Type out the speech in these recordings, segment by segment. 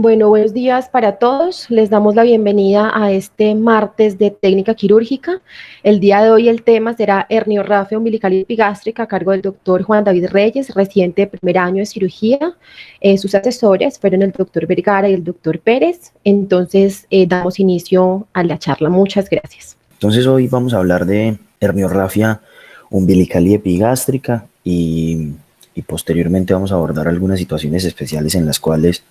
Bueno, buenos días para todos. Les damos la bienvenida a este martes de técnica quirúrgica. El día de hoy el tema será herniorrafia umbilical y epigástrica a cargo del doctor Juan David Reyes, residente de primer año de cirugía. Sus asesores fueron el doctor Vergara y el doctor Pérez. Entonces, damos inicio a la charla. Muchas gracias. Entonces hoy vamos a hablar de herniorrafia umbilical y epigástrica y posteriormente vamos a abordar algunas situaciones especiales en las cuales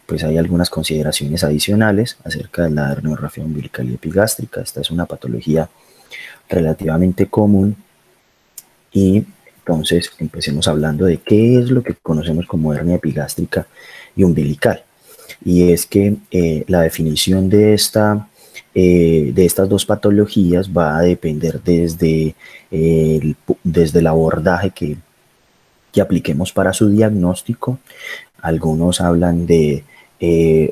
pues hay algunas consideraciones adicionales acerca de la herniorrafia umbilical y epigástrica. Esta es una patología relativamente común y entonces empecemos hablando de qué es lo que conocemos como hernia epigástrica y umbilical. Y es que la definición de estas dos patologías va a depender desde el abordaje que apliquemos para su diagnóstico. Algunos hablan de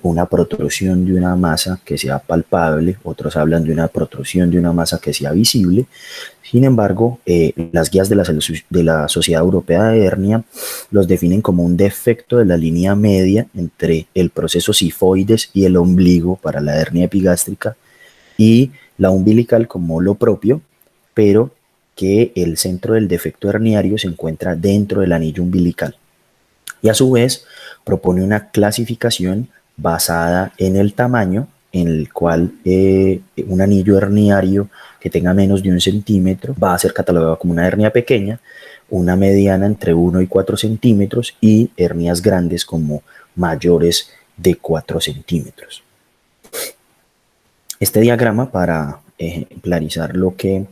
una protrusión de una masa que sea palpable, otros hablan de una protrusión de una masa que sea visible. Sin embargo, las guías de la Sociedad Europea de Hernia los definen como un defecto de la línea media entre el proceso sifoides y el ombligo para la hernia epigástrica y la umbilical como lo propio, pero que el centro del defecto herniario se encuentra dentro del anillo umbilical. Y a su vez propone una clasificación basada en el tamaño, en el cual un anillo herniario que tenga menos de 1 centímetro va a ser catalogado como una hernia pequeña, una mediana entre 1 y 4 centímetros y hernias grandes como mayores de 4 centímetros. Este diagrama, para ejemplarizar lo que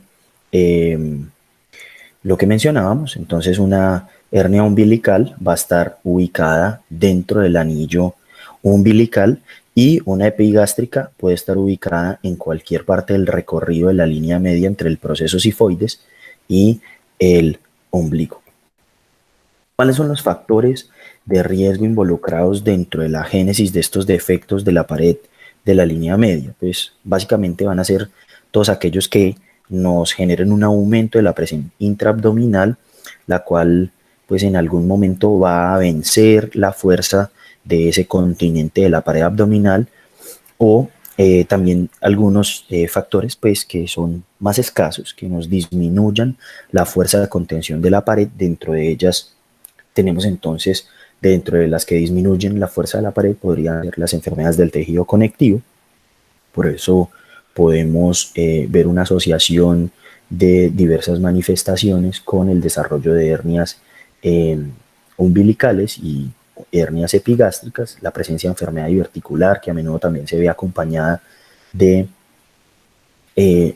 mencionábamos, entonces una hernia umbilical va a estar ubicada dentro del anillo umbilical y una epigástrica puede estar ubicada en cualquier parte del recorrido de la línea media entre el proceso sifoides y el ombligo. ¿Cuáles son los factores de riesgo involucrados dentro de la génesis de estos defectos de la pared de la línea media? Pues básicamente van a ser todos aquellos que nos generen un aumento de la presión intraabdominal, la cual pues en algún momento va a vencer la fuerza de ese continente de la pared abdominal, o también algunos factores pues que son más escasos, que nos disminuyan la fuerza de contención de la pared. Dentro de ellas tenemos entonces, dentro de las que disminuyen la fuerza de la pared, podrían ser las enfermedades del tejido conectivo. Por eso podemos ver una asociación de diversas manifestaciones con el desarrollo de hernias umbilicales y hernias epigástricas, la presencia de enfermedad diverticular, que a menudo también se ve acompañada de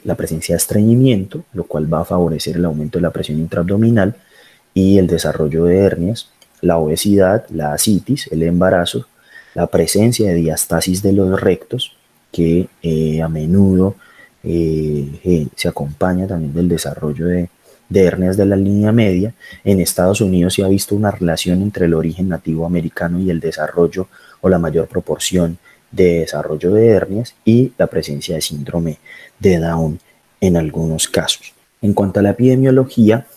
la presencia de estreñimiento, lo cual va a favorecer el aumento de la presión intraabdominal y el desarrollo de hernias, la obesidad, la ascitis, el embarazo, la presencia de diastasis de los rectos, que a menudo se acompaña también del desarrollo de hernias de la línea media. En Estados Unidos se ha visto una relación entre el origen nativo americano y el desarrollo o la mayor proporción de desarrollo de hernias y la presencia de síndrome de Down en algunos casos. En cuanto a la epidemiología,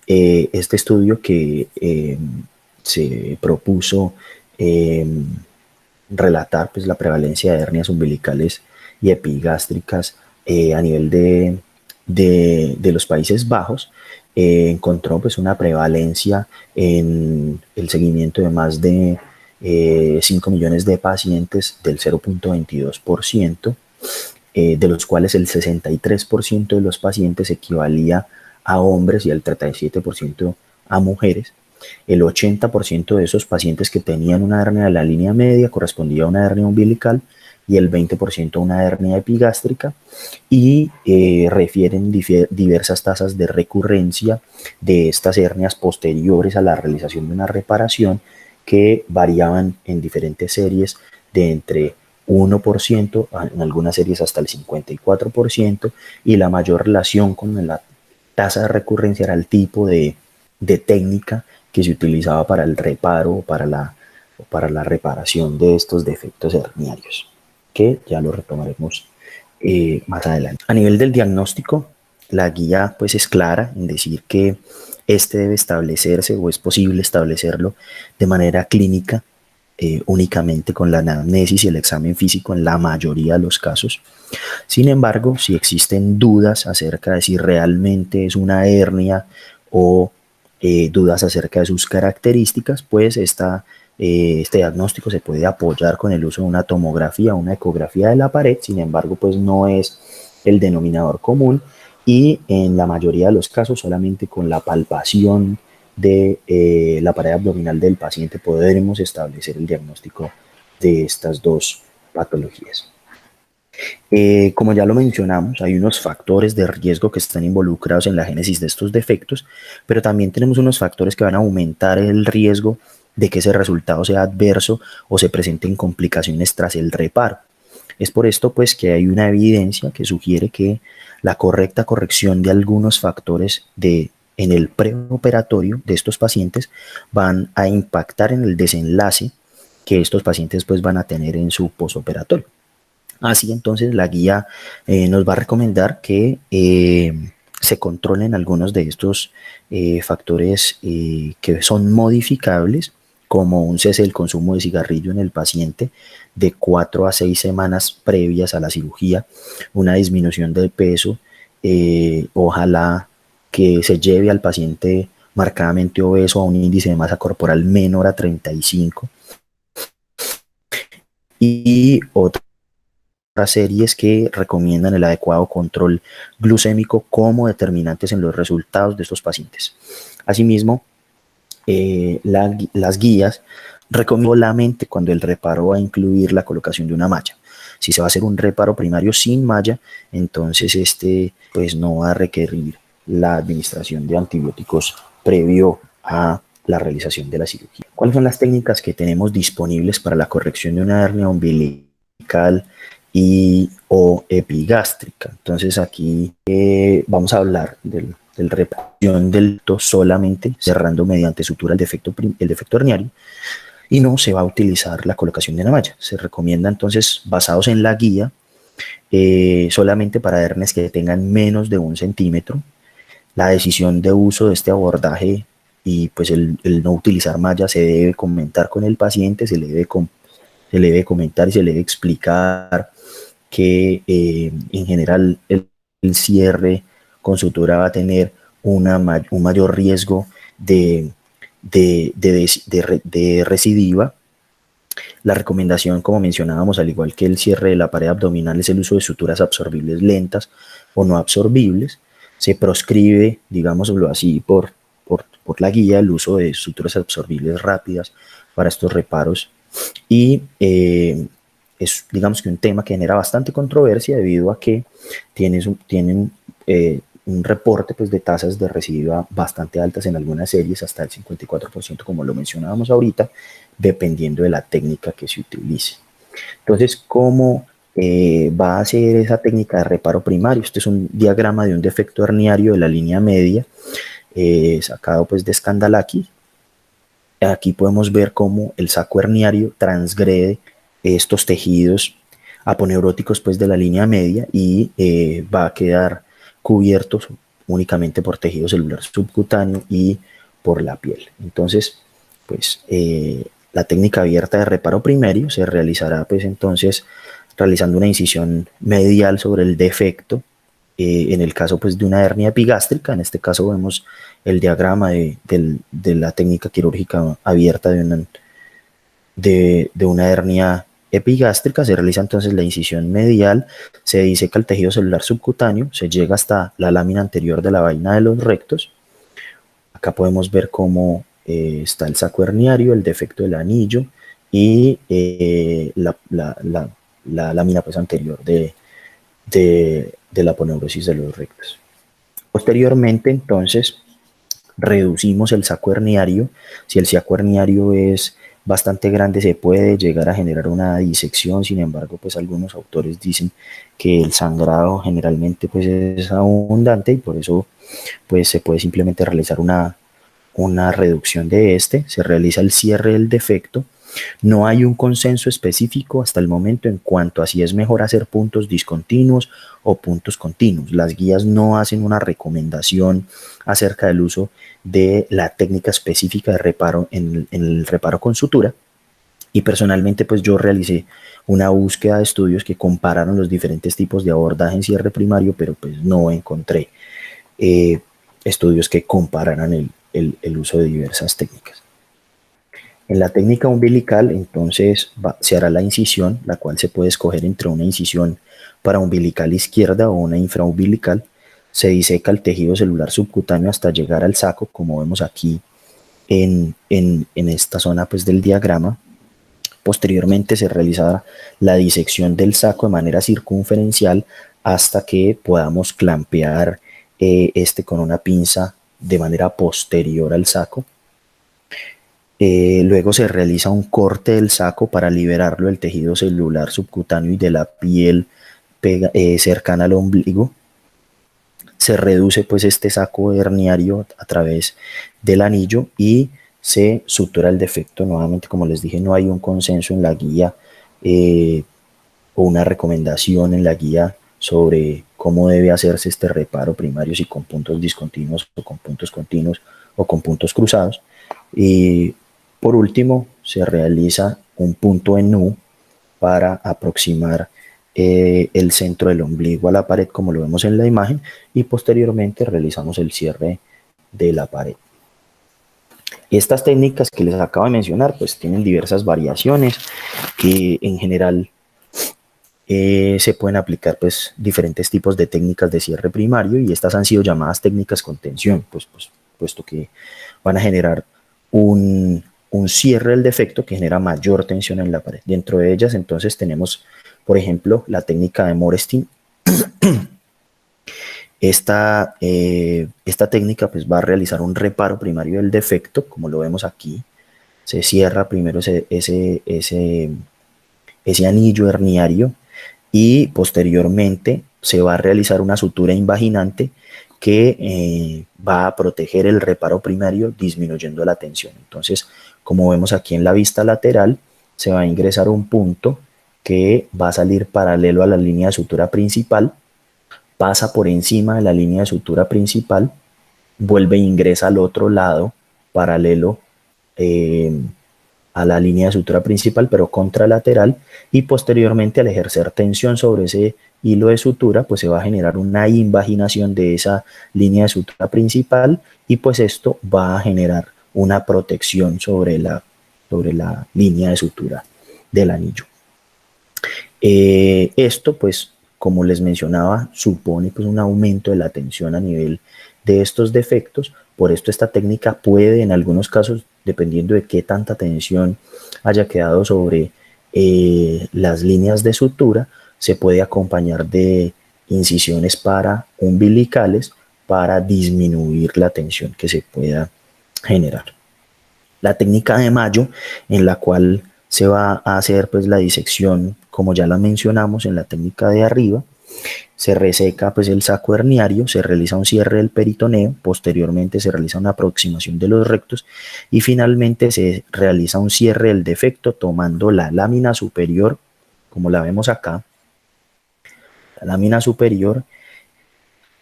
este estudio que se propuso relatar pues, la prevalencia de hernias umbilicales y epigástricas a nivel de los Países Bajos, encontró pues, una prevalencia en el seguimiento de más de 5 millones de pacientes del 0.22%, de los cuales el 63% de los pacientes equivalía a hombres y el 37% a mujeres. El 80% de esos pacientes que tenían una hernia de la línea media correspondía a una hernia umbilical y el 20% a una hernia epigástrica, y refieren diversas tasas de recurrencia de estas hernias posteriores a la realización de una reparación que variaban en diferentes series de entre 1%, en algunas series hasta el 54%, y la mayor relación con la tasa de recurrencia era el tipo de técnica que se utilizaba para el reparo o para la reparación de estos defectos herniarios, que ya lo retomaremos más adelante. A nivel del diagnóstico, la guía pues es clara en decir que este debe establecerse, o es posible establecerlo de manera clínica, únicamente con la anamnesis y el examen físico en la mayoría de los casos. Sin embargo, si existen dudas acerca de si realmente es una hernia o dudas acerca de sus características, pues este diagnóstico se puede apoyar con el uso de una tomografía, una ecografía de la pared. Sin embargo, pues no es el denominador común, y en la mayoría de los casos solamente con la palpación de la pared abdominal del paciente podremos establecer el diagnóstico de estas dos patologías. Como ya lo mencionamos, hay unos factores de riesgo que están involucrados en la génesis de estos defectos, pero también tenemos unos factores que van a aumentar el riesgo de que ese resultado sea adverso o se presenten complicaciones tras el reparo. Es por esto pues que hay una evidencia que sugiere que la correcta corrección de algunos factores en el preoperatorio de estos pacientes van a impactar en el desenlace que estos pacientes pues van a tener en su posoperatorio. Así entonces la guía nos va a recomendar que se controlen algunos de estos factores que son modificables, como un cese del consumo de cigarrillo en el paciente de 4 a 6 semanas previas a la cirugía, una disminución del peso, ojalá que se lleve al paciente marcadamente obeso a un índice de masa corporal menor a 35, y otras series que recomiendan el adecuado control glucémico como determinantes en los resultados de estos pacientes. Asimismo, las guías recomiendan solamente cuando el reparo va a incluir la colocación de una malla. Si se va a hacer un reparo primario sin malla, entonces pues no va a requerir la administración de antibióticos previo a la realización de la cirugía. ¿Cuáles son las técnicas que tenemos disponibles para la corrección de una hernia umbilical o epigástrica? Entonces aquí vamos a hablar del reparación del ducto solamente cerrando mediante sutura el defecto herniario, y no se va a utilizar la colocación de una malla. Se recomienda entonces, basados en la guía, solamente para hernias que tengan menos de 1 centímetro. La decisión de uso de este abordaje y pues el no utilizar malla se debe comentar con el paciente, se le debe comentar y se le debe explicar que en general el cierre con sutura va a tener un mayor riesgo de recidiva. La recomendación, como mencionábamos, al igual que el cierre de la pared abdominal, es el uso de suturas absorbibles lentas o no absorbibles. Se proscribe, digámoslo así, por la guía, el uso de suturas absorbibles rápidas para estos reparos, y es, digamos, que un tema que genera bastante controversia debido a que tienen un reporte pues, de tasas de recidiva bastante altas en algunas series, hasta el 54%, como lo mencionábamos ahorita, dependiendo de la técnica que se utilice. Entonces, ¿cómo va a ser esa técnica de reparo primario? Este es un diagrama de un defecto herniario de la línea media, sacado pues de Scandalakis. Aquí podemos ver cómo el saco herniario transgrede estos tejidos aponeuróticos pues, de la línea media, y va a quedar cubiertos únicamente por tejido celular subcutáneo y por la piel. Entonces, pues la técnica abierta de reparo primario se realizará pues entonces realizando una incisión medial sobre el defecto, en el caso pues de una hernia epigástrica. En este caso vemos el diagrama de la técnica quirúrgica abierta de una hernia epigástrica. Se realiza entonces la incisión medial, se diseca el tejido celular subcutáneo, se llega hasta la lámina anterior de la vaina de los rectos. Acá podemos ver cómo está el saco herniario, el defecto del anillo y la lámina pues, anterior de la aponeurosis de los rectos. Posteriormente, entonces, reducimos el saco herniario. Si el saco herniario es bastante grande, se puede llegar a generar una disección. Sin embargo, pues algunos autores dicen que el sangrado generalmente pues es abundante, y por eso pues se puede simplemente realizar una reducción de se realiza el cierre del defecto. No hay un consenso específico hasta el momento en cuanto a si es mejor hacer puntos discontinuos o puntos continuos. Las guías no hacen una recomendación acerca del uso de la técnica específica de reparo en el reparo con sutura. Y personalmente pues yo realicé una búsqueda de estudios que compararon los diferentes tipos de abordaje en cierre primario, pero pues no encontré eh, estudios que compararan el uso de diversas técnicas. En la técnica umbilical, entonces, se hará la incisión, la cual se puede escoger entre una incisión paraumbilical izquierda o una infraumbilical. Se diseca el tejido celular subcutáneo hasta llegar al saco, como vemos aquí en esta zona pues, del diagrama. Posteriormente se realizará la disección del saco de manera circunferencial hasta que podamos clampear este con una pinza de manera posterior al saco. Luego se realiza un corte del saco para liberarlo del tejido celular subcutáneo y de la piel cercana al ombligo. Se reduce pues este saco herniario a través del anillo y se sutura el defecto. Nuevamente, como les dije, no hay un consenso en la guía o una recomendación en la guía sobre cómo debe hacerse este reparo primario, si con puntos discontinuos o con puntos continuos o con puntos cruzados. Y por último, se realiza un punto en U para aproximar el centro del ombligo a la pared, como lo vemos en la imagen, y posteriormente realizamos el cierre de la pared. Estas técnicas que les acabo de mencionar, pues tienen diversas variaciones que en general se pueden aplicar pues diferentes tipos de técnicas de cierre primario, y estas han sido llamadas técnicas con tensión, puesto que van a generar un cierre del defecto que genera mayor tensión en la pared. Dentro de ellas entonces tenemos, por ejemplo, la técnica de Morestin. Esta técnica pues va a realizar un reparo primario del defecto, como lo vemos aquí. Se cierra primero ese anillo herniario y posteriormente se va a realizar una sutura invaginante que va a proteger el reparo primario disminuyendo la tensión. Entonces, como vemos aquí en la vista lateral, se va a ingresar un punto que va a salir paralelo a la línea de sutura principal, pasa por encima de la línea de sutura principal, vuelve e ingresa al otro lado paralelo a la línea de sutura principal, pero contralateral, y posteriormente al ejercer tensión sobre ese hilo de sutura, pues se va a generar una invaginación de esa línea de sutura principal, y pues esto va a generar una protección sobre la línea de sutura del anillo. Esto, pues, como les mencionaba, supone pues un aumento de la tensión a nivel de estos defectos. Por esto esta técnica puede, en algunos casos, dependiendo de qué tanta tensión haya quedado sobre las líneas de sutura, se puede acompañar de incisiones umbilicales para disminuir la tensión que se pueda generar. La técnica de Mayo, en la cual se va a hacer pues la disección, como ya la mencionamos en la técnica de arriba, se reseca pues el saco herniario, se realiza un cierre del peritoneo, posteriormente se realiza una aproximación de los rectos y finalmente se realiza un cierre del defecto tomando la lámina superior, como la vemos acá, la lámina superior,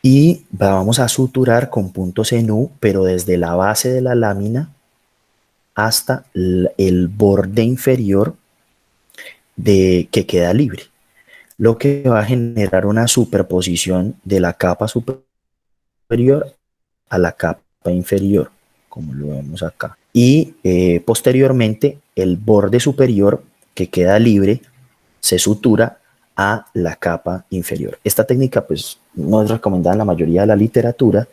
y vamos a suturar con puntos en U, pero desde la base de la lámina hasta el borde inferior que queda libre, lo que va a generar una superposición de la capa superior a la capa inferior, como lo vemos acá. Y posteriormente el borde superior que queda libre se sutura a la capa inferior. Esta técnica pues no es recomendada en la mayoría de la literatura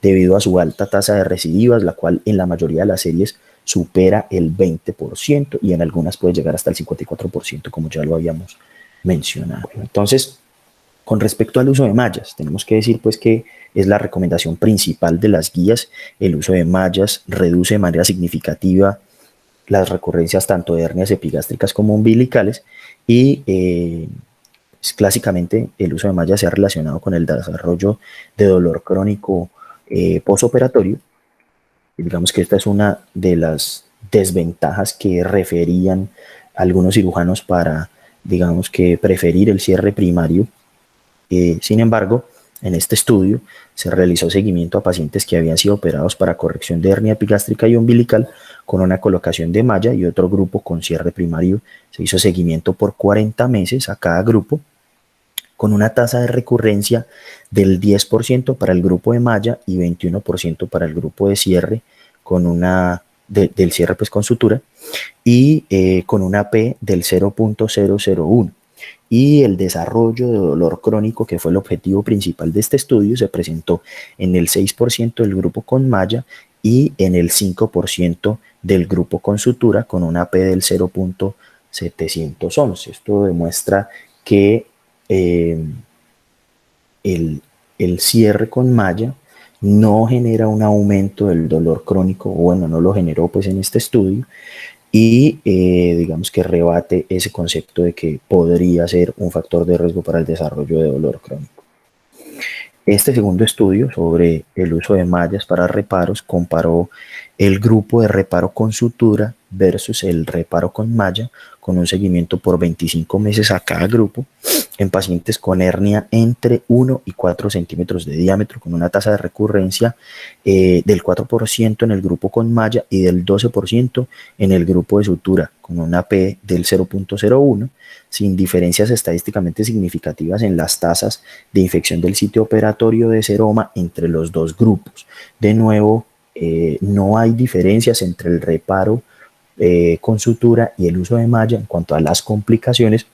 debido a su alta tasa de recidivas, la cual en la mayoría de las series supera el 20% y en algunas puede llegar hasta el 54%, como ya lo habíamos mencionado. Entonces, con respecto al uso de mallas, tenemos que decir pues que es la recomendación principal de las guías. El uso de mallas reduce de manera significativa las recurrencias tanto de hernias epigástricas como umbilicales y clásicamente el uso de mallas se ha relacionado con el desarrollo de dolor crónico posoperatorio. Digamos que esta es una de las desventajas que referían algunos cirujanos para, digamos que, preferir el cierre primario. Sin embargo, En este estudio se realizó seguimiento a pacientes que habían sido operados para corrección de hernia epigástrica y umbilical con una colocación de malla y otro grupo con cierre primario. Se hizo seguimiento por 40 meses a cada grupo con una tasa de recurrencia del 10% para el grupo de malla y 21% para el grupo de cierre, con del cierre pues con sutura, y con una P del 0.001. Y el desarrollo de dolor crónico, que fue el objetivo principal de este estudio, se presentó en el 6% del grupo con malla y en el 5% del grupo con sutura, con una P del 0.711. Esto demuestra que el, el cierre con malla no genera un aumento del dolor crónico, o bueno, no lo generó pues en este estudio, y digamos que rebate ese concepto de que podría ser un factor de riesgo para el desarrollo de dolor crónico. Este segundo estudio sobre el uso de mallas para reparos comparó el grupo de reparo con sutura versus el reparo con malla, con un seguimiento por 25 meses a cada grupo en pacientes con hernia entre 1 y 4 centímetros de diámetro, con una tasa de recurrencia del 4% en el grupo con malla y del 12% en el grupo de sutura, con una P del 0.01, sin diferencias estadísticamente significativas en las tasas de infección del sitio operatorio de seroma entre los dos grupos. De nuevo, no hay diferencias entre el reparo con sutura y el uso de malla en cuanto a las complicaciones.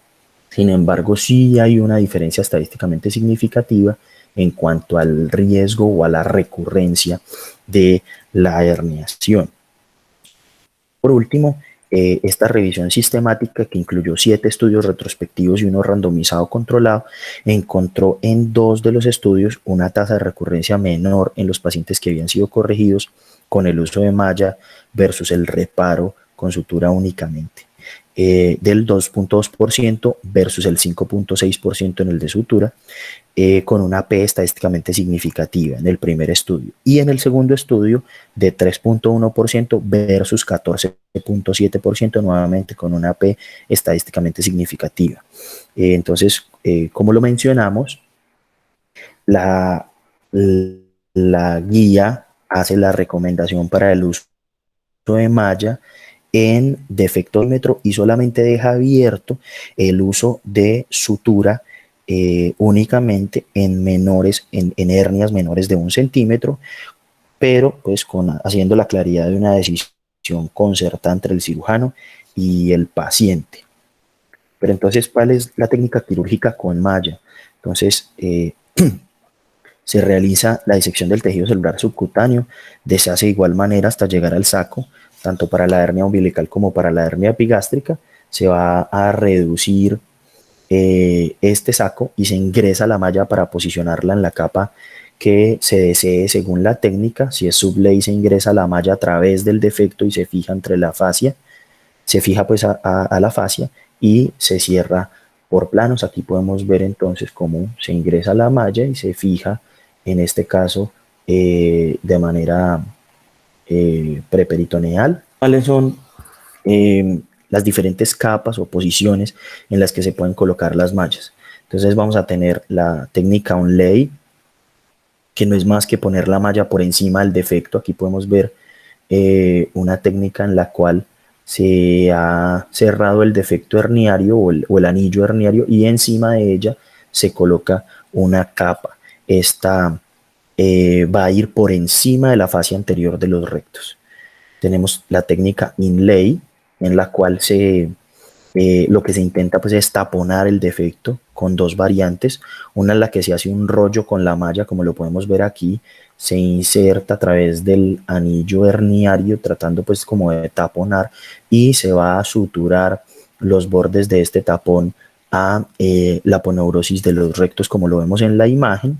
Sin embargo, sí hay una diferencia estadísticamente significativa en cuanto al riesgo o a la recurrencia de la herniación. Por último, esta revisión sistemática, que incluyó 7 estudios retrospectivos y uno randomizado controlado, encontró en 2 de los estudios una tasa de recurrencia menor en los pacientes que habían sido corregidos con el uso de malla versus el reparo con sutura únicamente, del 2.2% versus el 5.6% en el de sutura, con una P estadísticamente significativa en el primer estudio, y en el segundo estudio de 3.1% versus 14.7%, nuevamente con una P estadísticamente significativa. Entonces, como lo mencionamos, la guía hace la recomendación para el uso de malla en defectómetro y solamente deja abierto el uso de sutura únicamente en hernias menores de 1 centímetro, pero pues haciendo la claridad de una decisión concertada entre el cirujano y el paciente. Pero entonces, ¿cuál es la técnica quirúrgica con malla? Entonces, se realiza la disección del tejido celular subcutáneo, deshace de igual manera hasta llegar al saco, tanto para la hernia umbilical como para la hernia epigástrica. Se va a reducir este saco y se ingresa la malla para posicionarla en la capa que se desee según la técnica. Si es subley, se ingresa la malla a través del defecto y se fija entre la fascia, se fija pues a la fascia y se cierra por planos. Aquí podemos ver entonces cómo se ingresa la malla y se fija, en este caso, de manera preperitoneal. ¿Cuáles son las diferentes capas o posiciones en las que se pueden colocar las mallas? Entonces vamos a tener la técnica onlay, que no es más que poner la malla por encima del defecto. Aquí podemos ver una técnica en la cual se ha cerrado el defecto herniario o el anillo herniario, y encima de ella se coloca una capa. Esta va a ir por encima de la fascia anterior de los rectos. Tenemos la técnica inlay, en la cual lo que se intenta pues es taponar el defecto con 2 variantes. Una en la que se hace un rollo con la malla, como lo podemos ver aquí, se inserta a través del anillo herniario tratando pues como de taponar, y se va a suturar los bordes de este tapón a la aponeurosis de los rectos, como lo vemos en la imagen,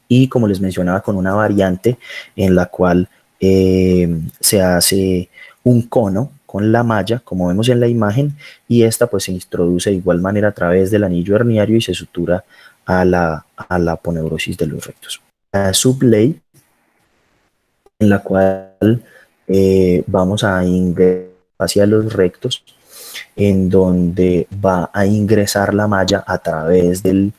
y como les mencionaba, con una variante en la cual se hace un cono con la malla, como vemos en la imagen, y esta pues se introduce de igual manera a través del anillo herniario y se sutura a la aponeurosis de los rectos. La sublay, en la cual vamos a ingresar hacia los rectos, en donde va a ingresar la malla a través del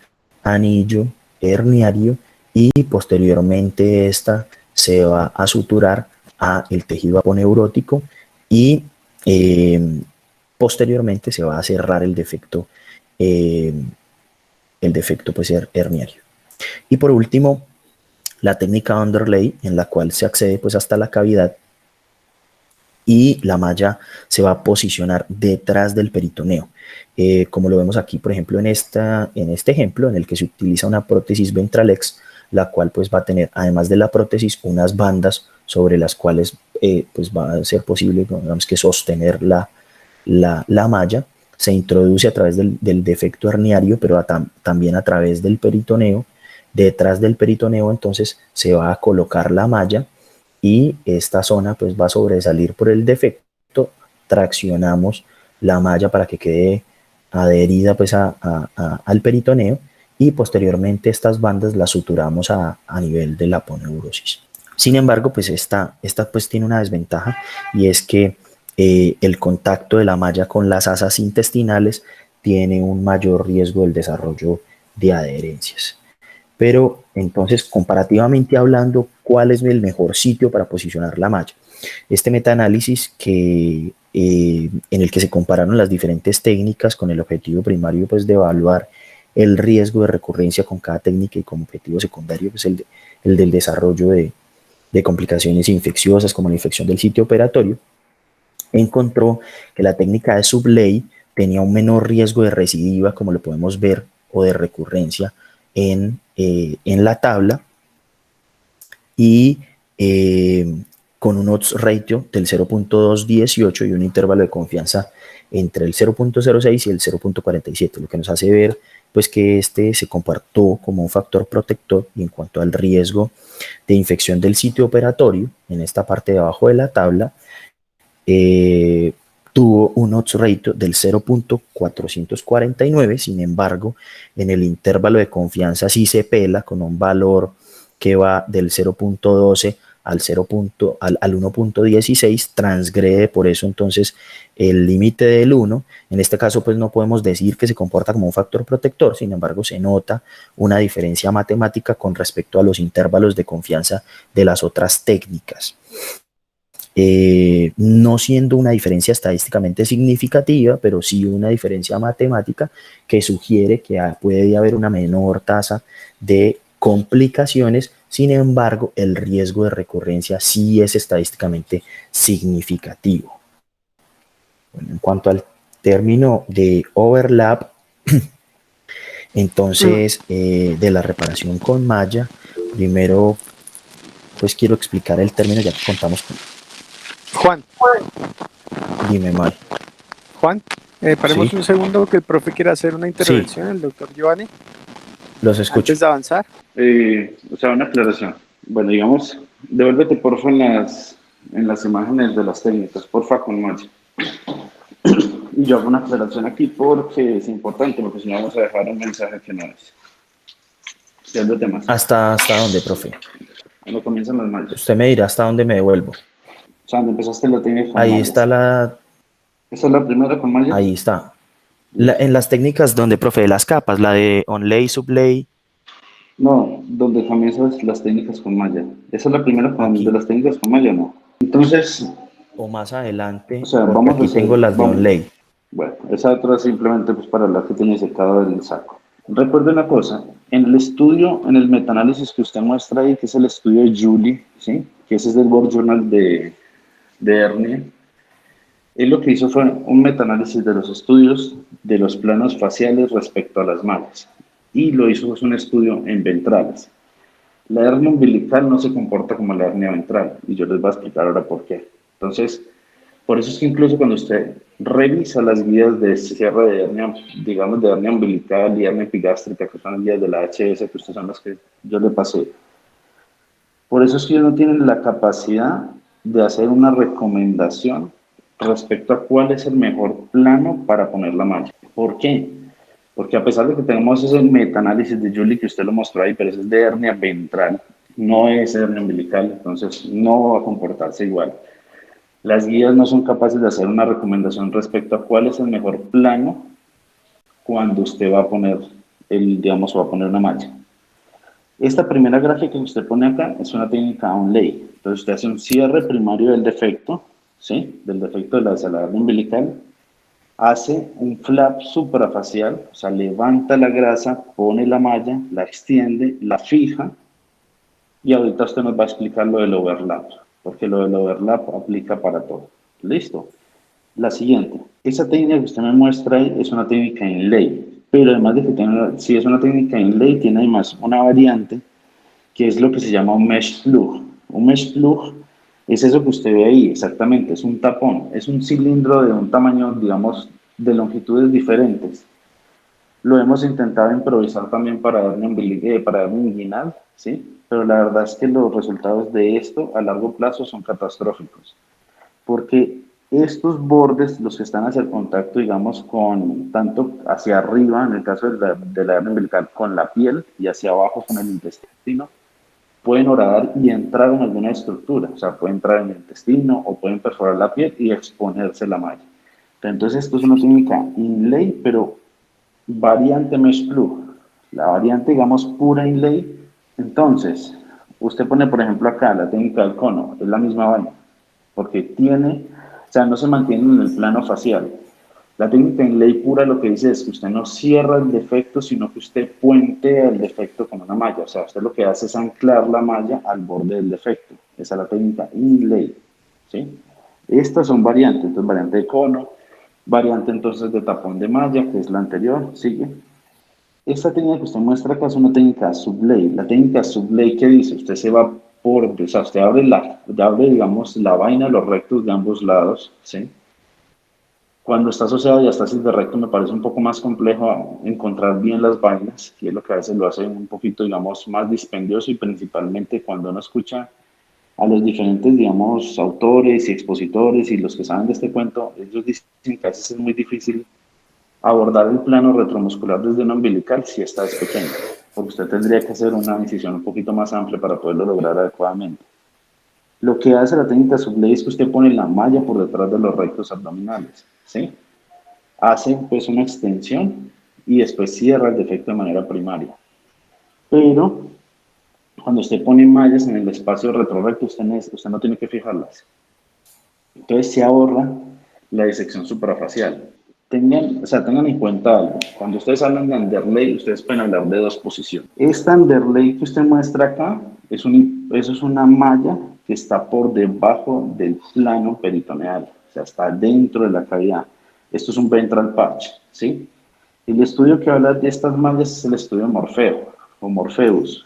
anillo herniario y posteriormente esta se va a suturar a el tejido aponeurótico y posteriormente se va a cerrar el defecto pues, herniario. Y por último, la técnica underlay, en la cual se accede pues, hasta la cavidad y la malla se va a posicionar detrás del peritoneo. Como lo vemos aquí, por ejemplo, en este ejemplo, en el que se utiliza una prótesis Ventralex, la cual pues va a tener, además de la prótesis, unas bandas sobre las cuales pues va a ser posible, digamos que sostener la malla. Se introduce a través del defecto herniario, pero también a través del peritoneo. Detrás del peritoneo, entonces, se va a colocar la malla y esta zona pues va a sobresalir por el defecto. Traccionamos la malla para que quede adherida pues al peritoneo y posteriormente estas bandas las suturamos a nivel de la aponeurosis. Sin embargo, pues esta pues tiene una desventaja y es que el contacto de la malla con las asas intestinales tiene un mayor riesgo del desarrollo de adherencias. Pero entonces, comparativamente hablando, ¿cuál es el mejor sitio para posicionar la malla? Este metaanálisis en el que se compararon las diferentes técnicas con el objetivo primario pues, de evaluar el riesgo de recurrencia con cada técnica y como objetivo secundario pues, el del desarrollo de complicaciones infecciosas como la infección del sitio operatorio, encontró que la técnica de Subley tenía un menor riesgo de recidiva, como lo podemos ver, o de recurrencia en la tabla, y con un odds ratio del 0.218 y un intervalo de confianza entre el 0.06 y el 0.47, lo que nos hace ver pues que este se comportó como un factor protector y en cuanto al riesgo de infección del sitio operatorio, en esta parte de abajo de la tabla, tuvo un odds ratio del 0.449, sin embargo, en el intervalo de confianza sí se pela con un valor que va del 0.12 al 1.16, transgrede por eso entonces el límite del 1. En este caso pues no podemos decir que se comporta como un factor protector, sin embargo se nota una diferencia matemática con respecto a los intervalos de confianza de las otras técnicas. No siendo una diferencia estadísticamente significativa, pero sí una diferencia matemática que sugiere que puede haber una menor tasa de complicaciones. Sin embargo, el riesgo de recurrencia sí es estadísticamente significativo. Bueno, en cuanto al término de overlap, entonces, de la reparación con malla, primero pues quiero explicar el término ya que contamos con... Juan. Dime, Mal. Juan, paremos un segundo que el profe quiere hacer una intervención, el doctor Giovanni. Los escucho. Antes de avanzar. O sea, una aclaración. Bueno, digamos, devuélvete porfa en las imágenes de las técnicas, porfa con malla. Y yo hago una aclaración aquí porque es importante, porque si no vamos a dejar un mensaje que no es. Yéndote más. ¿Hasta dónde, profe? Cuando comienzan las mallas. Usted me dirá hasta dónde me devuelvo. O sea, donde empezaste la técnica con ahí mallas. Está la... ¿Esa es la primera con malla? Ahí está. En las técnicas donde, profe, de las capas, la de onlay, sublay. No, donde comienzas las técnicas con malla. ¿Esa es la primera de las técnicas con malla o no? Entonces... O más adelante, o sea, vamos aquí a hacer, tengo las de onlay. Bueno, esa otra simplemente pues para la que tiene secado del saco. Recuerde una cosa, en el estudio, en el metaanálisis que usted muestra ahí, que es el estudio de Julie, ¿sí? Que ese es del World Journal de hernia, él lo que hizo fue un metaanálisis de los estudios de los planos faciales respecto a las mallas. Y lo hizo pues, un estudio en ventrales. La hernia umbilical no se comporta como la hernia ventral, y yo les voy a explicar ahora por qué. Entonces, por eso es que incluso cuando usted revisa las guías de cierre de hernia, digamos de hernia umbilical y hernia epigástrica, que son las guías de la HS, que ustedes son las que yo le pasé, por eso es que ellos no tienen la capacidad de hacer una recomendación respecto a cuál es el mejor plano para poner la malla. ¿Por qué? Porque a pesar de que tenemos ese metaanálisis de Julie que usted lo mostró ahí, pero ese es de hernia ventral, no es hernia umbilical, entonces no va a comportarse igual. Las guías no son capaces de hacer una recomendación respecto a cuál es el mejor plano cuando usted va a poner va a poner una malla. Esta primera gráfica que usted pone acá es una técnica Onley. Entonces usted hace un cierre primario del defecto, ¿sí? Del defecto de la hernia umbilical, hace un flap suprafacial, o sea, levanta la grasa, pone la malla, la extiende, la fija, y ahorita usted nos va a explicar lo del overlap, porque lo del overlap aplica para todo. ¿Listo? La siguiente, esa técnica que usted me muestra ahí es una técnica inlay, pero además de que tiene, si es una técnica inlay, tiene además una variante que es lo que se llama un mesh plug. Un mesh plug es eso que usted ve ahí, exactamente, es un tapón, es un cilindro de un tamaño, digamos, de longitudes diferentes. Lo hemos intentado improvisar también para hernia inguinal, ¿sí? Pero la verdad es que los resultados de esto a largo plazo son catastróficos, porque estos bordes, los que están hacia el contacto, digamos, con tanto hacia arriba, en el caso de la hernia umbilical, con la piel y hacia abajo con el intestino, pueden horadar y entrar en alguna estructura, o sea, pueden entrar en el intestino o pueden perforar la piel y exponerse la malla. Entonces, esto es una técnica inlay, pero variante mesh plug. La variante, digamos, pura inlay. Entonces, usted pone, por ejemplo, acá la técnica del cono, es la misma vaina, porque tiene, o sea, no se mantiene en el plano facial. La técnica en ley pura lo que dice es que usted no cierra el defecto, sino que usted puentea el defecto con una malla. O sea, usted lo que hace es anclar la malla al borde del defecto. Esa es la técnica in ley. ¿Sí? Estas son variantes. Entonces, variante de cono, variante entonces de tapón de malla, que es la anterior. Sigue. Esta técnica que usted muestra acá es una técnica sublay. La técnica sublay, ¿qué dice? Usted se va por, o sea, usted abre, digamos, la vaina, los rectos de ambos lados, ¿sí? Cuando está asociado a diástasis de recto me parece un poco más complejo encontrar bien las vainas, y es lo que a veces lo hace un poquito, digamos, más dispendioso, y principalmente cuando uno escucha a los diferentes, digamos, autores y expositores y los que saben de este cuento, ellos dicen que a veces es muy difícil abordar el plano retromuscular desde una umbilical si esta es pequeña, porque usted tendría que hacer una incisión un poquito más amplia para poderlo lograr adecuadamente. Lo que hace la técnica sublay es que usted pone la malla por detrás de los rectos abdominales, ¿sí? Hace pues una extensión y después cierra el defecto de manera primaria. Pero cuando usted pone mallas en el espacio retrorrecto, usted no tiene que fijarlas. Entonces se ahorra la disección suprafacial. Tengan en cuenta algo. Cuando ustedes hablan de underlay, ustedes pueden hablar de dos posiciones. Esta underlay que usted muestra acá, eso es una malla que está por debajo del plano peritoneal, o sea, está dentro de la cavidad. Esto es un ventral patch, ¿sí? El estudio que habla de estas mallas es el estudio Morfeo o Morpheus.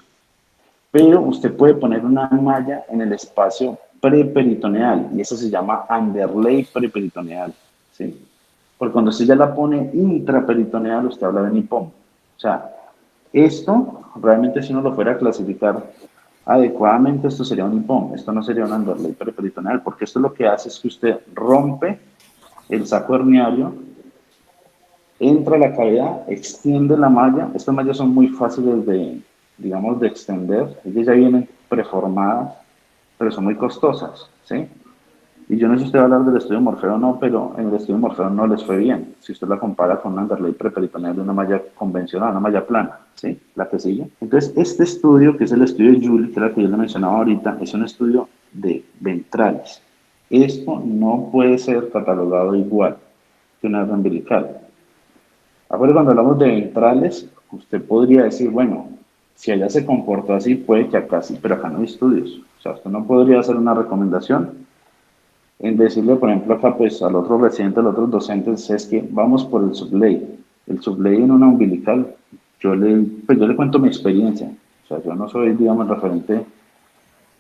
Pero usted puede poner una malla en el espacio preperitoneal y eso se llama underlay preperitoneal, ¿sí? Porque cuando usted ya la pone intraperitoneal, usted habla de nipón. O sea, esto realmente si uno lo fuera a clasificar adecuadamente, esto sería un nipón. Esto no sería un underlay preperitoneal, porque esto lo que hace es que usted rompe el saco herniario, entra a la cavidad, extiende la malla. Estas mallas son muy fáciles de, digamos, de extender. Ellas ya vienen preformadas, pero son muy costosas, ¿sí? Y yo no sé si usted va a hablar del estudio Morfeo o no, pero en el estudio Morfeo no les fue bien. Si usted la compara con una underlay preperitoneal de una malla convencional, una malla plana, ¿sí? La que sigue. Entonces, este estudio, que es el estudio de Julie, que era el que yo le mencionaba ahorita, es un estudio de ventrales. Esto no puede ser catalogado igual que una hernia umbilical. Ahora, cuando hablamos de ventrales, usted podría decir, bueno, si allá se comportó así, puede que acá sí, pero acá no hay estudios. O sea, usted no podría hacer una recomendación en decirle, por ejemplo, acá pues al otro residente, a los otros docentes, es que vamos por el sublay. El sublay en una umbilical, pues yo le cuento mi experiencia. O sea, yo no soy, digamos, referente,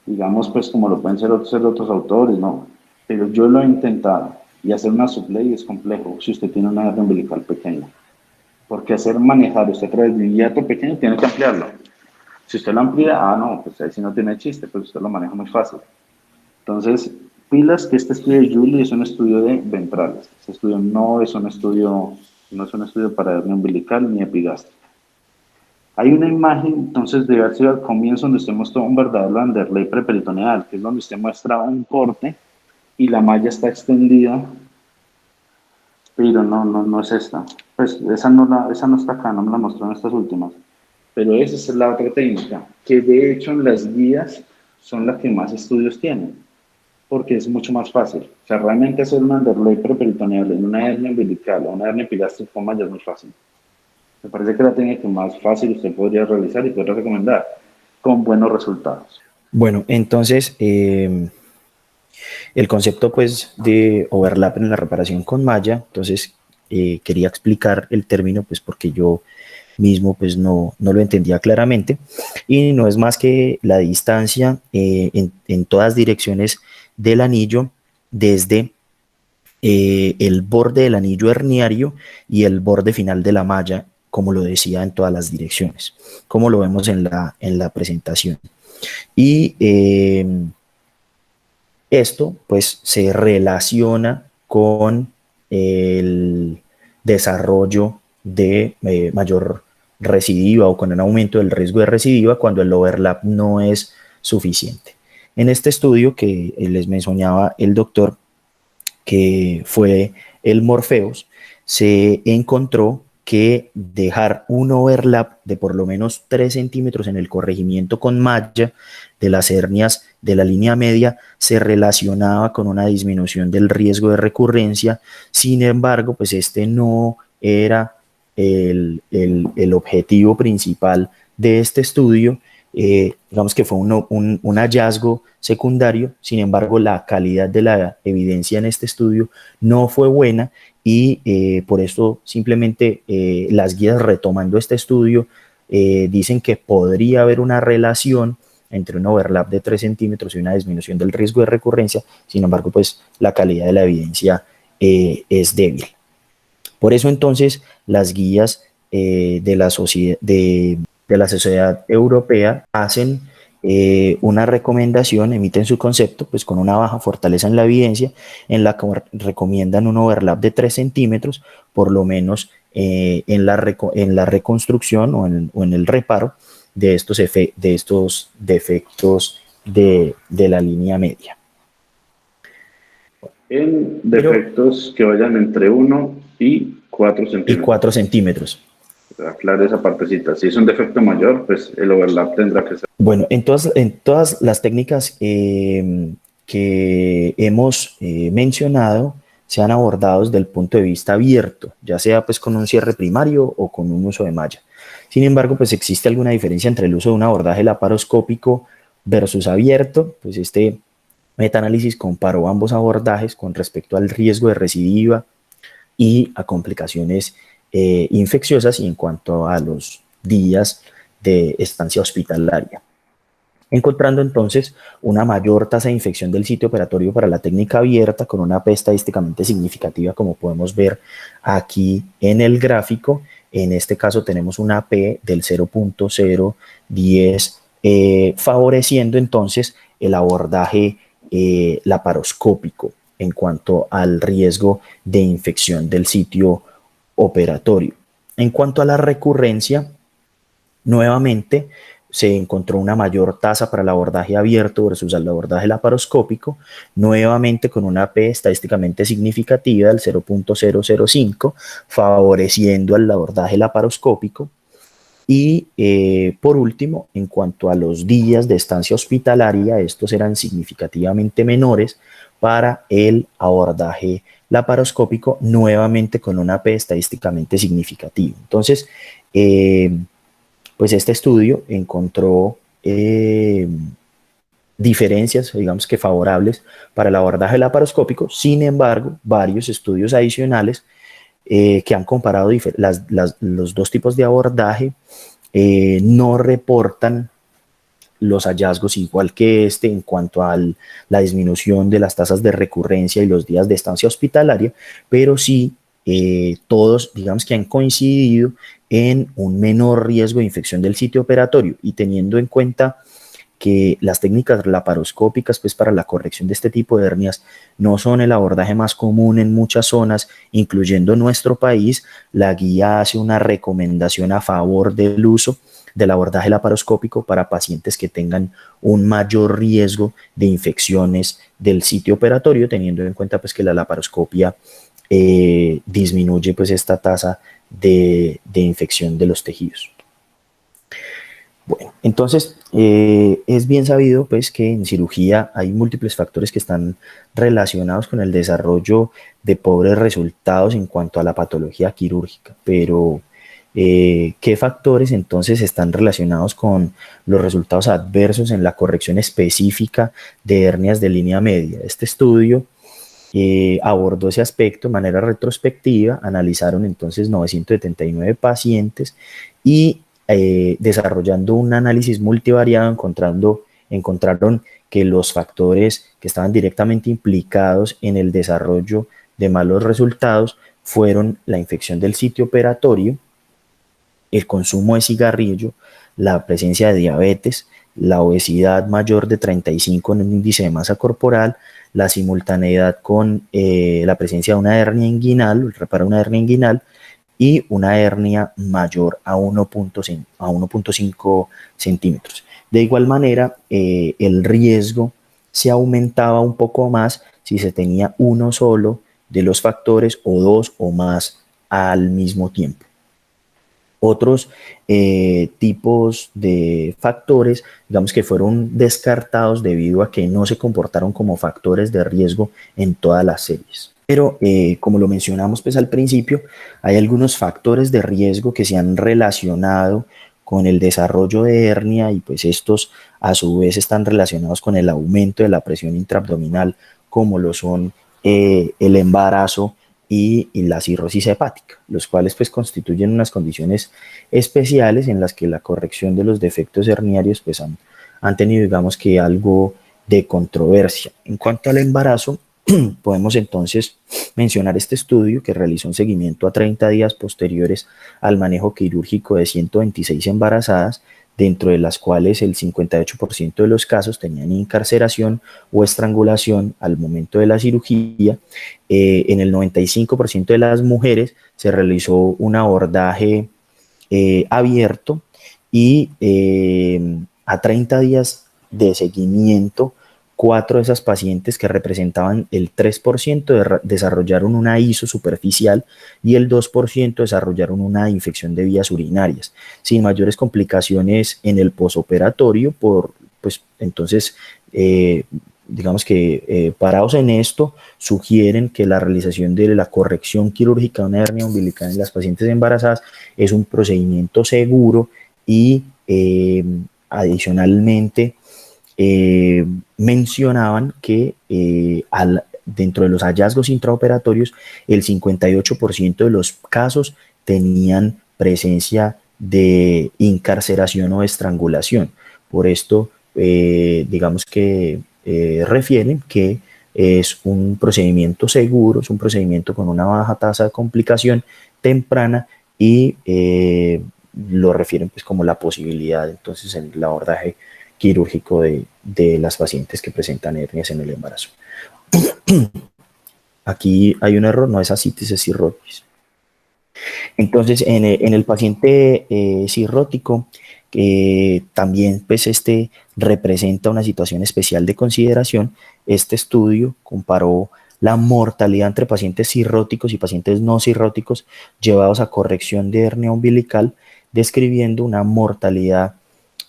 digamos, pues como lo pueden ser otros autores, no. Pero yo lo he intentado y hacer una sublay es complejo si usted tiene una hernia umbilical pequeña. Porque manejar, usted trae el hiato pequeño, tiene que ampliarlo. Si usted lo amplía, no, pues ahí sí no tiene chiste, pues usted lo maneja muy fácil. Entonces, pilas que este estudio de Julie es un estudio de ventrales. Este estudio no es un estudio para hernia umbilical ni epigástrica. Hay una imagen, entonces, de haber sido al comienzo donde usted mostró un verdadero underlay preperitoneal, que es donde usted muestra un corte y la malla está extendida, pero no es esta. Pues esa no está acá, no me la mostró en estas últimas. Pero esa es la otra técnica, que de hecho en las guías son las que más estudios tienen, porque es mucho más fácil. O sea, realmente hacer un underlay preperitoneal en una hernia umbilical o una hernia epigástrica con malla es muy fácil. Me parece que es la técnica más fácil usted podría realizar y podría recomendar con buenos resultados. Bueno, entonces el concepto pues de overlap en la reparación con malla, entonces quería explicar el término pues porque yo mismo pues no lo entendía claramente, y no es más que la distancia en todas direcciones del anillo desde el borde del anillo herniario y el borde final de la malla, como lo decía, en todas las direcciones, como lo vemos en la presentación. Y esto pues se relaciona con el desarrollo de mayor recidiva o con un aumento del riesgo de recidiva cuando el overlap no es suficiente. En este estudio que les mencionaba el doctor, que fue el Morpheus, se encontró que dejar un overlap de por lo menos 3 centímetros en el corregimiento con malla de las hernias de la línea media se relacionaba con una disminución del riesgo de recurrencia. Sin embargo, pues este no era el objetivo principal de este estudio. Digamos que fue un hallazgo secundario. Sin embargo, la calidad de la evidencia en este estudio no fue buena, y por eso simplemente las guías, retomando este estudio, dicen que podría haber una relación entre un overlap de 3 centímetros y una disminución del riesgo de recurrencia. Sin embargo, pues la calidad de la evidencia es débil. Por eso entonces las guías de la Sociedad Europea hacen una recomendación, emiten su concepto pues con una baja fortaleza en la evidencia, en la que recomiendan un overlap de 3 centímetros, por lo menos en la reconstrucción o en el reparo de estos defectos de la línea media. En defectos que vayan entre 1 y 4 centímetros. Y 4 centímetros. Aclare esa partecita. Si es un defecto mayor, pues el overlap tendrá que ser. Bueno, en todas las técnicas que hemos mencionado se han abordado desde el punto de vista abierto, ya sea pues con un cierre primario o con un uso de malla. Sin embargo, pues existe alguna diferencia entre el uso de un abordaje laparoscópico versus abierto. Pues este metaanálisis comparó ambos abordajes con respecto al riesgo de recidiva y a complicaciones infecciosas y en cuanto a los días de estancia hospitalaria, encontrando entonces una mayor tasa de infección del sitio operatorio para la técnica abierta, con una P estadísticamente significativa, como podemos ver aquí en el gráfico. En este caso tenemos una P del 0.010, favoreciendo entonces el abordaje laparoscópico en cuanto al riesgo de infección del sitio operatorio. En cuanto a la recurrencia, nuevamente se encontró una mayor tasa para el abordaje abierto versus el abordaje laparoscópico, nuevamente con una P estadísticamente significativa del 0.005, favoreciendo el abordaje laparoscópico. Y por último, en cuanto a los días de estancia hospitalaria, estos eran significativamente menores para el abordaje laparoscópico, nuevamente con una P estadísticamente significativa. Entonces, pues este estudio encontró diferencias, digamos que favorables para el abordaje laparoscópico. Sin embargo, varios estudios adicionales que han comparado los dos tipos de abordaje no reportan los hallazgos igual que este en cuanto a la disminución de las tasas de recurrencia y los días de estancia hospitalaria, pero sí todos, digamos que han coincidido en un menor riesgo de infección del sitio operatorio, y teniendo en cuenta que las técnicas laparoscópicas pues para la corrección de este tipo de hernias no son el abordaje más común en muchas zonas, incluyendo nuestro país, la guía hace una recomendación a favor del uso del abordaje laparoscópico para pacientes que tengan un mayor riesgo de infecciones del sitio operatorio, teniendo en cuenta pues que la laparoscopia disminuye pues esta tasa de infección de los tejidos. Bueno, entonces es bien sabido pues que en cirugía hay múltiples factores que están relacionados con el desarrollo de pobres resultados en cuanto a la patología quirúrgica, pero ¿qué factores entonces están relacionados con los resultados adversos en la corrección específica de hernias de línea media? Este estudio abordó ese aspecto de manera retrospectiva, analizaron entonces 979 pacientes y desarrollando un análisis multivariado encontraron que los factores que estaban directamente implicados en el desarrollo de malos resultados fueron la infección del sitio operatorio, el consumo de cigarrillo, la presencia de diabetes, la obesidad mayor de 35 en el índice de masa corporal, la simultaneidad con la presencia de una hernia inguinal, el reparo de una hernia inguinal y una hernia mayor a 1.5 centímetros. De igual manera, el riesgo se aumentaba un poco más si se tenía uno solo de los factores o dos o más al mismo tiempo. Otros tipos de factores, digamos que fueron descartados debido a que no se comportaron como factores de riesgo en todas las series. Pero como lo mencionamos pues al principio, hay algunos factores de riesgo que se han relacionado con el desarrollo de hernia y pues estos a su vez están relacionados con el aumento de la presión intraabdominal, como lo son el embarazo y la cirrosis hepática, los cuales pues constituyen unas condiciones especiales en las que la corrección de los defectos herniarios pues han tenido digamos que algo de controversia. En cuanto al embarazo, podemos entonces mencionar este estudio que realizó un seguimiento a 30 días posteriores al manejo quirúrgico de 126 embarazadas, dentro de las cuales el 58% de los casos tenían incarceración o estrangulación al momento de la cirugía. En el 95% de las mujeres se realizó un abordaje abierto y a 30 días de seguimiento, 4 de esas pacientes que representaban el 3% desarrollaron una ISO superficial y el 2% desarrollaron una infección de vías urinarias, sin mayores complicaciones en el posoperatorio. Pues entonces, digamos que parados en esto, sugieren que la realización de la corrección quirúrgica de una hernia umbilical en las pacientes embarazadas es un procedimiento seguro y adicionalmente mencionaban que dentro de los hallazgos intraoperatorios el 58% de los casos tenían presencia de incarceración o estrangulación. Por esto, digamos que refieren que es un procedimiento seguro, es un procedimiento con una baja tasa de complicación temprana y lo refieren pues como la posibilidad entonces en el abordaje quirúrgico de las pacientes que presentan hernias en el embarazo. Aquí hay un error, no es ascitis, es cirrosis. Entonces, en el paciente cirrótico, también pues este representa una situación especial de consideración. Este estudio comparó la mortalidad entre pacientes cirróticos y pacientes no cirróticos llevados a corrección de hernia umbilical, describiendo una mortalidad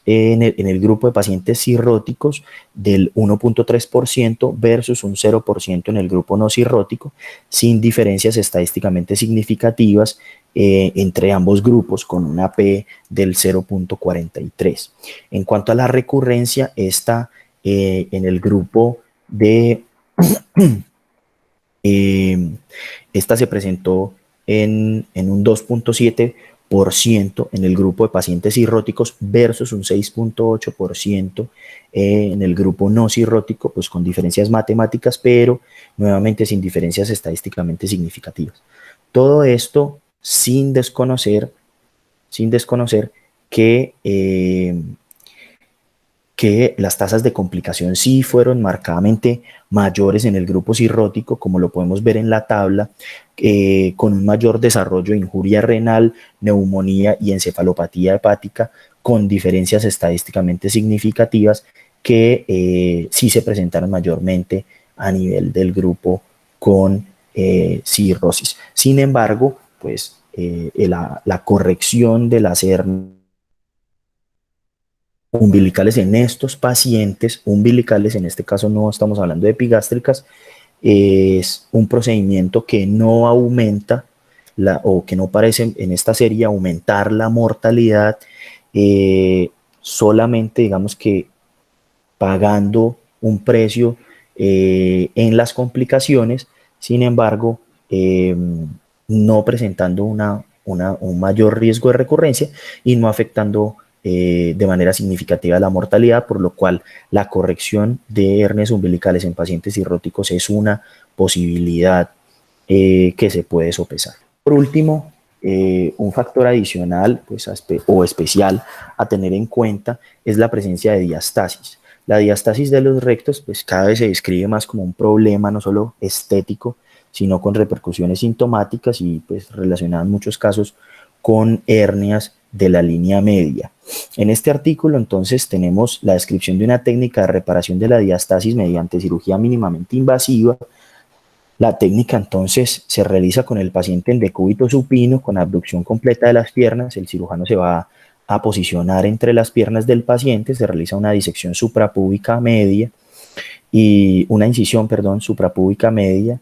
en el grupo de pacientes cirróticos del 1.3% versus un 0% en el grupo no cirrótico, sin diferencias estadísticamente significativas entre ambos grupos, con una P del 0.43. En cuanto a la recurrencia, esta en el grupo de esta se presentó en un 2.7% en el grupo de pacientes cirróticos versus un 6.8% en el grupo no cirrótico, pues con diferencias matemáticas, pero nuevamente sin diferencias estadísticamente significativas. Todo esto sin desconocer que las tasas de complicación sí fueron marcadamente mayores en el grupo cirrótico, como lo podemos ver en la tabla, con un mayor desarrollo de injuria renal, neumonía y encefalopatía hepática, con diferencias estadísticamente significativas que sí se presentaron mayormente a nivel del grupo con cirrosis. Sin embargo, pues la corrección de las hernias umbilicales en estos pacientes, umbilicales, en este caso no estamos hablando de epigástricas, es un procedimiento que no aumenta o que no parece en esta serie aumentar la mortalidad, solamente digamos que pagando un precio en las complicaciones, sin embargo, no presentando un mayor riesgo de recurrencia y no afectando de manera significativa la mortalidad, por lo cual la corrección de hernias umbilicales en pacientes cirróticos es una posibilidad que se puede sopesar. Por último, un factor adicional pues, o especial a tener en cuenta es la presencia de diastasis. La diastasis de los rectos pues, cada vez se describe más como un problema no solo estético, sino con repercusiones sintomáticas y pues, relacionadas en muchos casos con hernias de la línea media. En este artículo entonces tenemos la descripción de una técnica de reparación de la diastasis mediante cirugía mínimamente invasiva. La técnica entonces se realiza con el paciente en decúbito supino, con abducción completa de las piernas. El cirujano se va a posicionar entre las piernas del paciente, se realiza una disección suprapúbica media y una incisión, perdón, suprapúbica media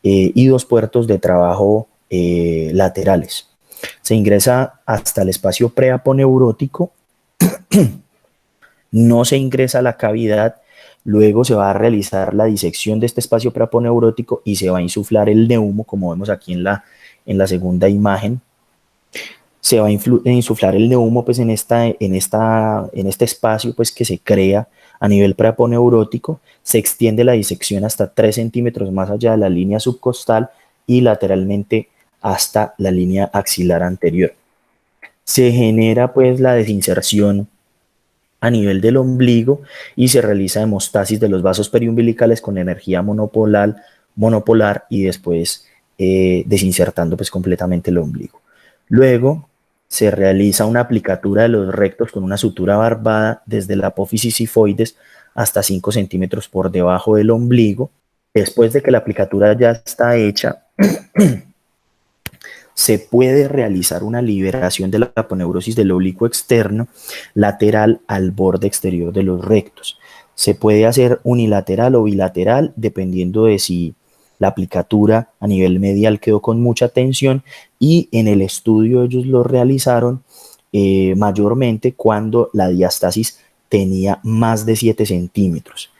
y 2 puertos de trabajo laterales. Se ingresa hasta el espacio preaponeurótico, no se ingresa a la cavidad. Luego se va a realizar la disección de este espacio preaponeurótico y se va a insuflar el neumo, como vemos aquí en la segunda imagen. Se va a insuflar el neumo pues, en este espacio pues, que se crea a nivel preaponeurótico. Se extiende la disección hasta 3 centímetros más allá de la línea subcostal y lateralmente hasta la línea axilar anterior. Se genera pues la desinserción a nivel del ombligo y se realiza hemostasis de los vasos periumbilicales con energía monopolar y después desinsertando pues completamente el ombligo. Luego se realiza una aplicatura de los rectos con una sutura barbada desde la apófisis sifoides hasta 5 centímetros por debajo del ombligo. Después de que la aplicatura ya está hecha, se puede realizar una liberación de la aponeurosis del oblicuo externo lateral al borde exterior de los rectos. Se puede hacer unilateral o bilateral dependiendo de si la aplicatura a nivel medial quedó con mucha tensión, y en el estudio ellos lo realizaron mayormente cuando la diastasis tenía más de 7 centímetros.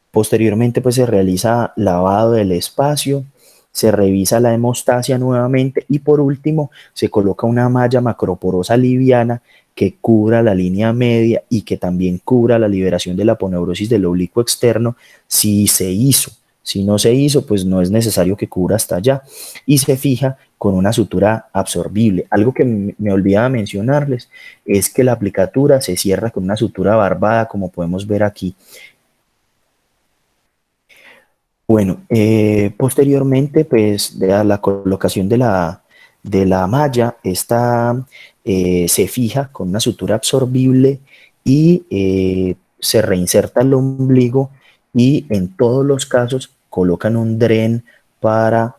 Posteriormente pues se realiza lavado del espacio, se revisa la hemostasia nuevamente y por último se coloca una malla macroporosa liviana que cubra la línea media y que también cubra la liberación de la aponeurosis del oblicuo externo si se hizo. Si no se hizo, pues no es necesario que cubra hasta allá y se fija con una sutura absorbible. Algo que me olvidaba mencionarles es que la aplicatura se cierra con una sutura barbada, como podemos ver aquí. Bueno, posteriormente, pues, de la colocación de la malla, esta se fija con una sutura absorbible y se reinserta el ombligo, y en todos los casos colocan un dren para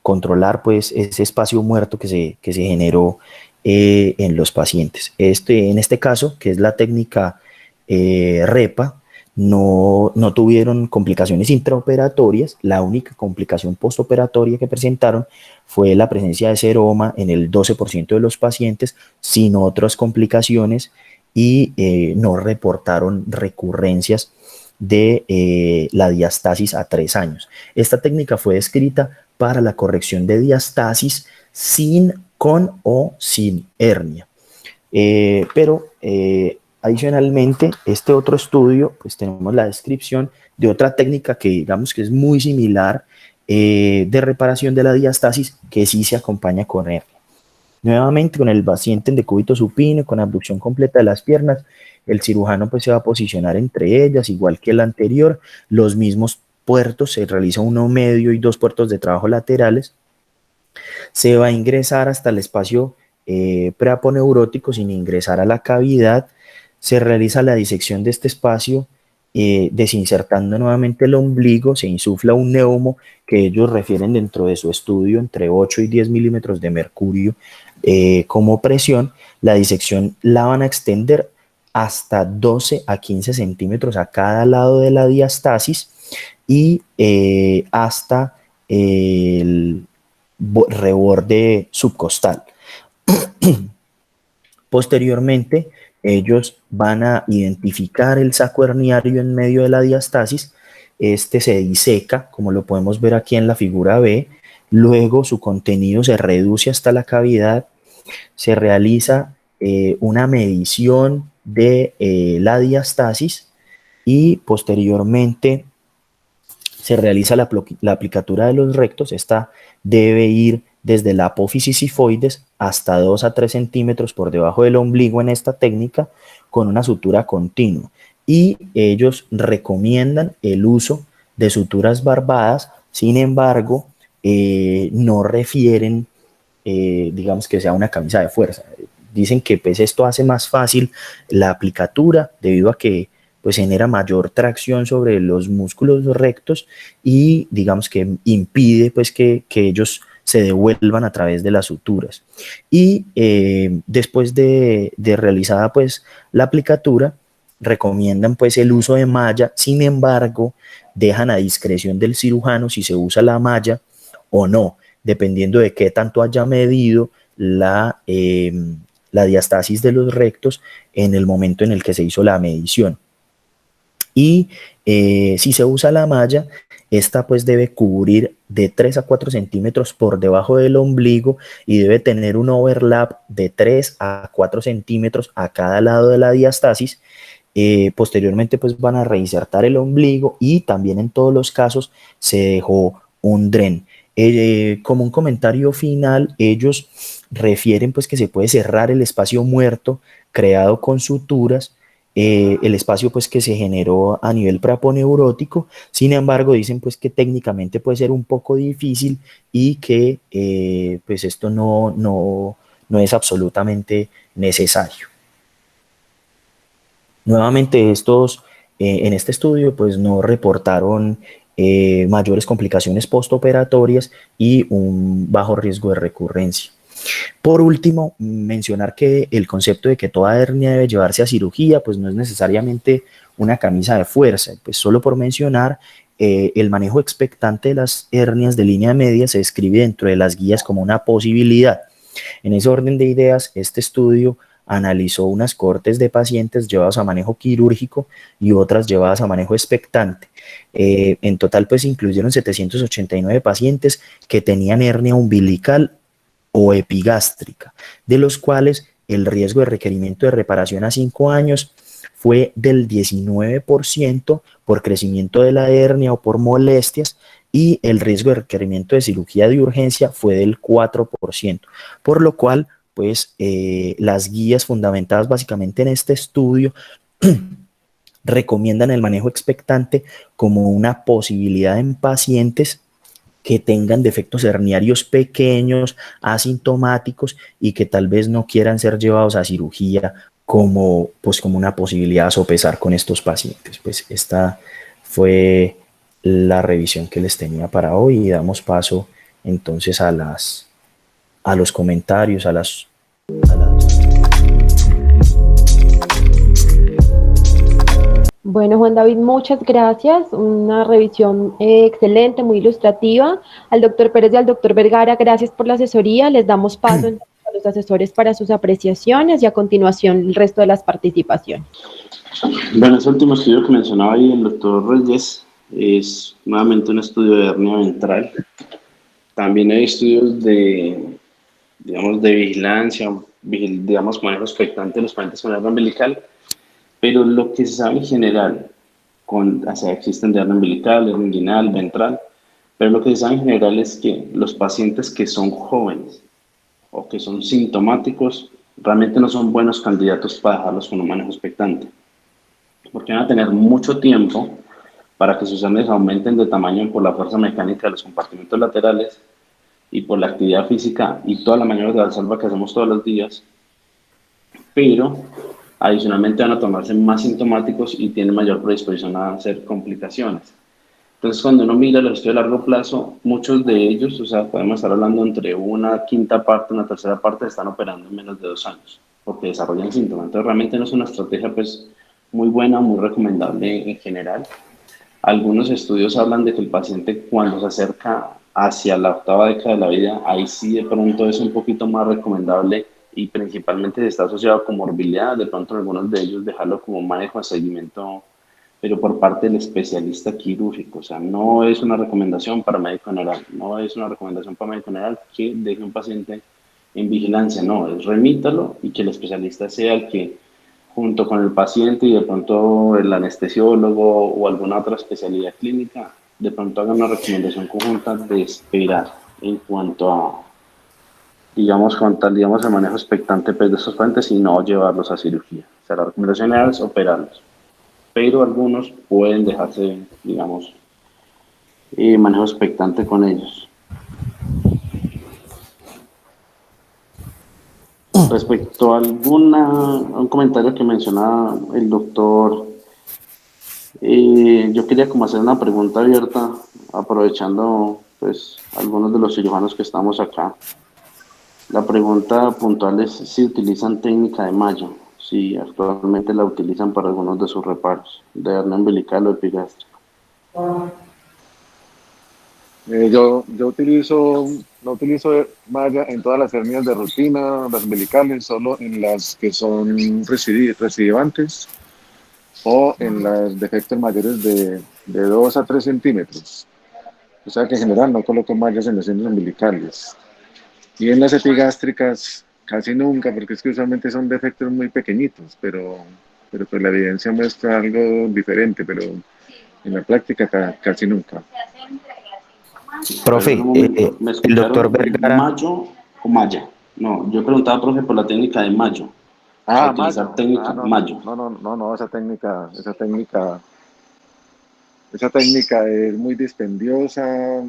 controlar pues, ese espacio muerto que se generó en los pacientes. En este caso, que es la técnica REPA, no tuvieron complicaciones intraoperatorias. La única complicación postoperatoria que presentaron fue la presencia de seroma en el 12% de los pacientes, sin otras complicaciones, y no reportaron recurrencias de la diastasis a 3 años. Esta técnica fue descrita para la corrección de diastasis con o sin hernia. Pero adicionalmente, este otro estudio, pues tenemos la descripción de otra técnica que digamos que es muy similar de reparación de la diastasis, que sí se acompaña con hernia. Nuevamente, con el paciente en decúbito supino, con abducción completa de las piernas, el cirujano pues se va a posicionar entre ellas, igual que el anterior, los mismos puertos, se realiza uno medio y 2 puertos de trabajo laterales. Se va a ingresar hasta el espacio preaponeurótico sin ingresar a la cavidad. Se realiza la disección de este espacio, desinsertando nuevamente el ombligo. Se insufla un neumo que ellos refieren dentro de su estudio entre 8 y 10 milímetros de mercurio como presión. La disección la van a extender hasta 12 a 15 centímetros a cada lado de la diastasis y hasta el reborde subcostal. Posteriormente, ellos van a identificar el saco herniario en medio de la diastasis. Este se diseca, como lo podemos ver aquí en la figura B. Luego su contenido se reduce hasta la cavidad. Se realiza una medición de la diastasis y posteriormente se realiza la aplicatura de los rectos. Esta debe ir desde la apófisis sifoides hasta 2 a 3 centímetros por debajo del ombligo en esta técnica con una sutura continua. Y ellos recomiendan el uso de suturas barbadas, sin embargo, no refieren, digamos, que sea una camisa de fuerza. Dicen que pues esto hace más fácil la aplicatura debido a que pues genera mayor tracción sobre los músculos rectos y digamos que impide pues que ellos se devuelvan a través de las suturas. Y después de realizada pues la aplicatura, recomiendan pues el uso de malla. Sin embargo, dejan a discreción del cirujano si se usa la malla o no, dependiendo de qué tanto haya medido la diastasis de los rectos en el momento en el que se hizo la medición. Y si se usa la malla, esta pues debe cubrir de 3 a 4 centímetros por debajo del ombligo y debe tener un overlap de 3 a 4 centímetros a cada lado de la diastasis. Posteriormente pues van a reinsertar el ombligo y también en todos los casos se dejó un dren. Como un comentario final, ellos refieren pues que se puede cerrar el espacio muerto creado con suturas, el espacio pues que se generó a nivel preaponeurótico. Sin embargo, dicen pues que técnicamente puede ser un poco difícil y que pues esto no es absolutamente necesario. Nuevamente estos en este estudio pues no reportaron mayores complicaciones postoperatorias y un bajo riesgo de recurrencia. Por último, mencionar que el concepto de que toda hernia debe llevarse a cirugía, pues no es necesariamente una camisa de fuerza. Pues solo por mencionar, el manejo expectante de las hernias de línea media se describe dentro de las guías como una posibilidad. En ese orden de ideas, este estudio analizó unas cohortes de pacientes llevados a manejo quirúrgico y otras llevadas a manejo expectante. En total, pues incluyeron 789 pacientes que tenían hernia umbilical o epigástrica, de los cuales el riesgo de requerimiento de reparación a 5 años fue del 19% por crecimiento de la hernia o por molestias, y el riesgo de requerimiento de cirugía de urgencia fue del 4%, por lo cual pues las guías fundamentadas básicamente en este estudio recomiendan el manejo expectante como una posibilidad en pacientes que tengan defectos herniarios pequeños, asintomáticos y que tal vez no quieran ser llevados a cirugía como una posibilidad a sopesar con estos pacientes. Pues esta fue la revisión que les tenía para hoy y damos paso entonces a los comentarios, Bueno, Juan David, muchas gracias. Una revisión excelente, muy ilustrativa. Al doctor Pérez y al doctor Vergara, gracias por la asesoría. Les damos paso a los asesores para sus apreciaciones y a continuación el resto de las participaciones. Bueno, ese último estudio que mencionaba ahí el doctor Reyes es nuevamente un estudio de hernia ventral. También hay estudios de vigilancia, digamos, manejo expectante de los pacientes con hernia umbilical. Pero lo que se sabe en general, existen de hernia umbilical, hernia inguinal, ventral, pero lo que se sabe en general es que los pacientes que son jóvenes o que son sintomáticos realmente no son buenos candidatos para dejarlos con un manejo expectante, porque van a tener mucho tiempo para que sus hernias aumenten de tamaño por la fuerza mecánica de los compartimentos laterales y por la actividad física y toda la maniobra de valsalva que hacemos todos los días, pero adicionalmente van a tomarse más sintomáticos y tienen mayor predisposición a hacer complicaciones. Entonces, cuando uno mira los estudios a largo plazo, muchos de ellos, o sea, podemos estar hablando entre una quinta parte, una tercera parte, están operando en menos de 2 años. porque desarrollan síntomas. Entonces realmente no es una estrategia pues muy buena, muy recomendable en general. Algunos estudios hablan de que el paciente cuando se acerca hacia la octava década de la vida, ahí sí de pronto es un poquito más recomendable y principalmente si está asociado con morbilidad, de pronto algunos de ellos dejarlo como manejo de seguimiento, pero por parte del especialista quirúrgico. O sea, no es una recomendación para médico general, no es una recomendación para médico general que deje un paciente en vigilancia, no, es remítalo y que el especialista sea el que junto con el paciente y de pronto el anestesiólogo o alguna otra especialidad clínica, de pronto hagan una recomendación conjunta de esperar en cuanto a, digamos, digamos, el manejo expectante pues, de estos pacientes y no llevarlos a cirugía. O sea, la recomendación es operarlos, pero algunos pueden dejarse, digamos, manejo expectante con ellos. Respecto a un comentario que mencionaba el doctor, yo quería como hacer una pregunta abierta, aprovechando pues algunos de los cirujanos que estamos acá. La pregunta puntual es si utilizan técnica de Mayo, si actualmente la utilizan para algunos de sus reparos, de hernia umbilical o epigástrica. Yo no utilizo malla en todas las hernias de rutina, las umbilicales, solo en las que son recidivantes o en los defectos mayores de 2 a 3 centímetros. O sea que en general no coloco mallas en las hernias umbilicales. Y en las epigástricas casi nunca, porque es que usualmente son defectos muy pequeñitos, pero pues la evidencia muestra algo diferente, pero en la práctica casi nunca. Pero en un Profe, momento, ¿me el doctor escucharon? Vergara, ¿Mayo o Maya? No, yo preguntaba, profe, por la técnica de Mayo. O sea, utilizar Mayo. técnica Mayo. No, esa técnica es muy dispendiosa,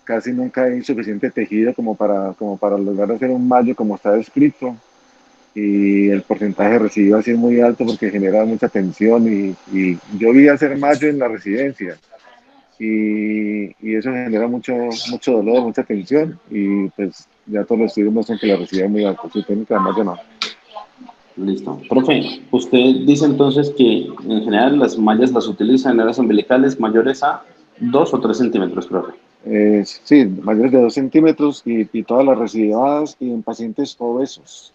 casi nunca hay suficiente tejido como para lograr hacer un mayo como está descrito, y el porcentaje de recidiva así es muy alto porque genera mucha tensión, y yo vi hacer mayo en la residencia, y eso genera mucho dolor, mucha tensión, y pues ya todos los estudios muestran que la recidiva es muy alta, su técnica de mayo no. Listo. Profe, usted dice entonces que en general las mallas las utilizan en áreas umbilicales mayores a 2 o 3 centímetros, profe. Sí, mayores de 2 centímetros, y todas las recidivadas y en pacientes obesos.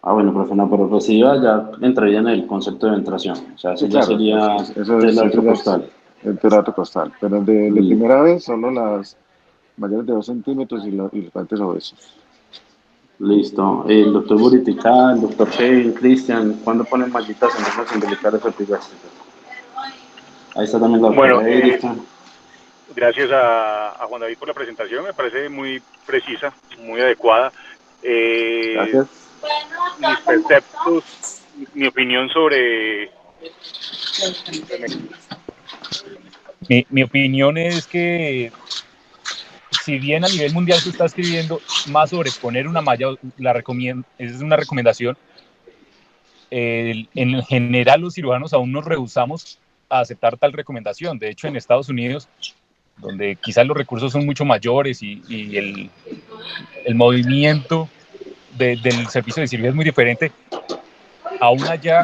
Ah, bueno, profe, no, pero recidiva ya entraría en el concepto de ventración. O sea, eso Sí, ya claro, sería eso telar ya es costal. el terato costal, pero de Li- primera vez solo las mayores de 2 centímetros y los pacientes obesos. Listo. El doctor Buritica, el doctor Kevin, Cristian, ¿cuándo ponen mallitas en áreas umbilicales o epigástricas? Ahí está también la Bueno, doctora Erika. gracias a Juan David por la presentación, me parece muy precisa, muy adecuada. Gracias. Mis preceptos, mi opinión sobre... Mi opinión es que si bien a nivel mundial se está escribiendo más sobre poner una malla, es una recomendación, en general los cirujanos aún nos rehusamos a aceptar tal recomendación. De hecho, en Estados Unidos, donde quizás los recursos son mucho mayores y el movimiento del servicio de cirugía es muy diferente, aún allá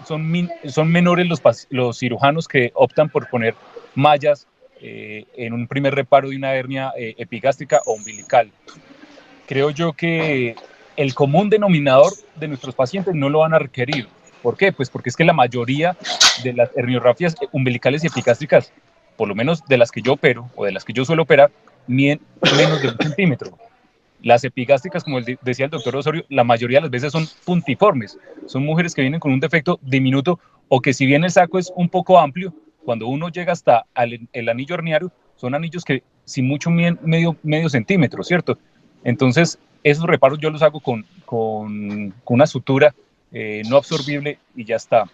son menores los cirujanos que optan por poner mallas en un primer reparo de una hernia epigástrica o umbilical. Creo yo que el común denominador de nuestros pacientes no lo van a requerir. ¿Por qué? Pues porque es que la mayoría de las herniografias umbilicales y epigástricas, por lo menos de las que yo opero o de las que yo suelo operar, miden menos de 1 centímetro. Las epigástricas, como decía el doctor Osorio, la mayoría de las veces son puntiformes. Son mujeres que vienen con un defecto diminuto, o que si bien el saco es un poco amplio, cuando uno llega hasta el anillo herniario, son anillos que si mucho miden medio centímetro, ¿cierto? Entonces, esos reparos yo los hago con una sutura no absorbible y ya está.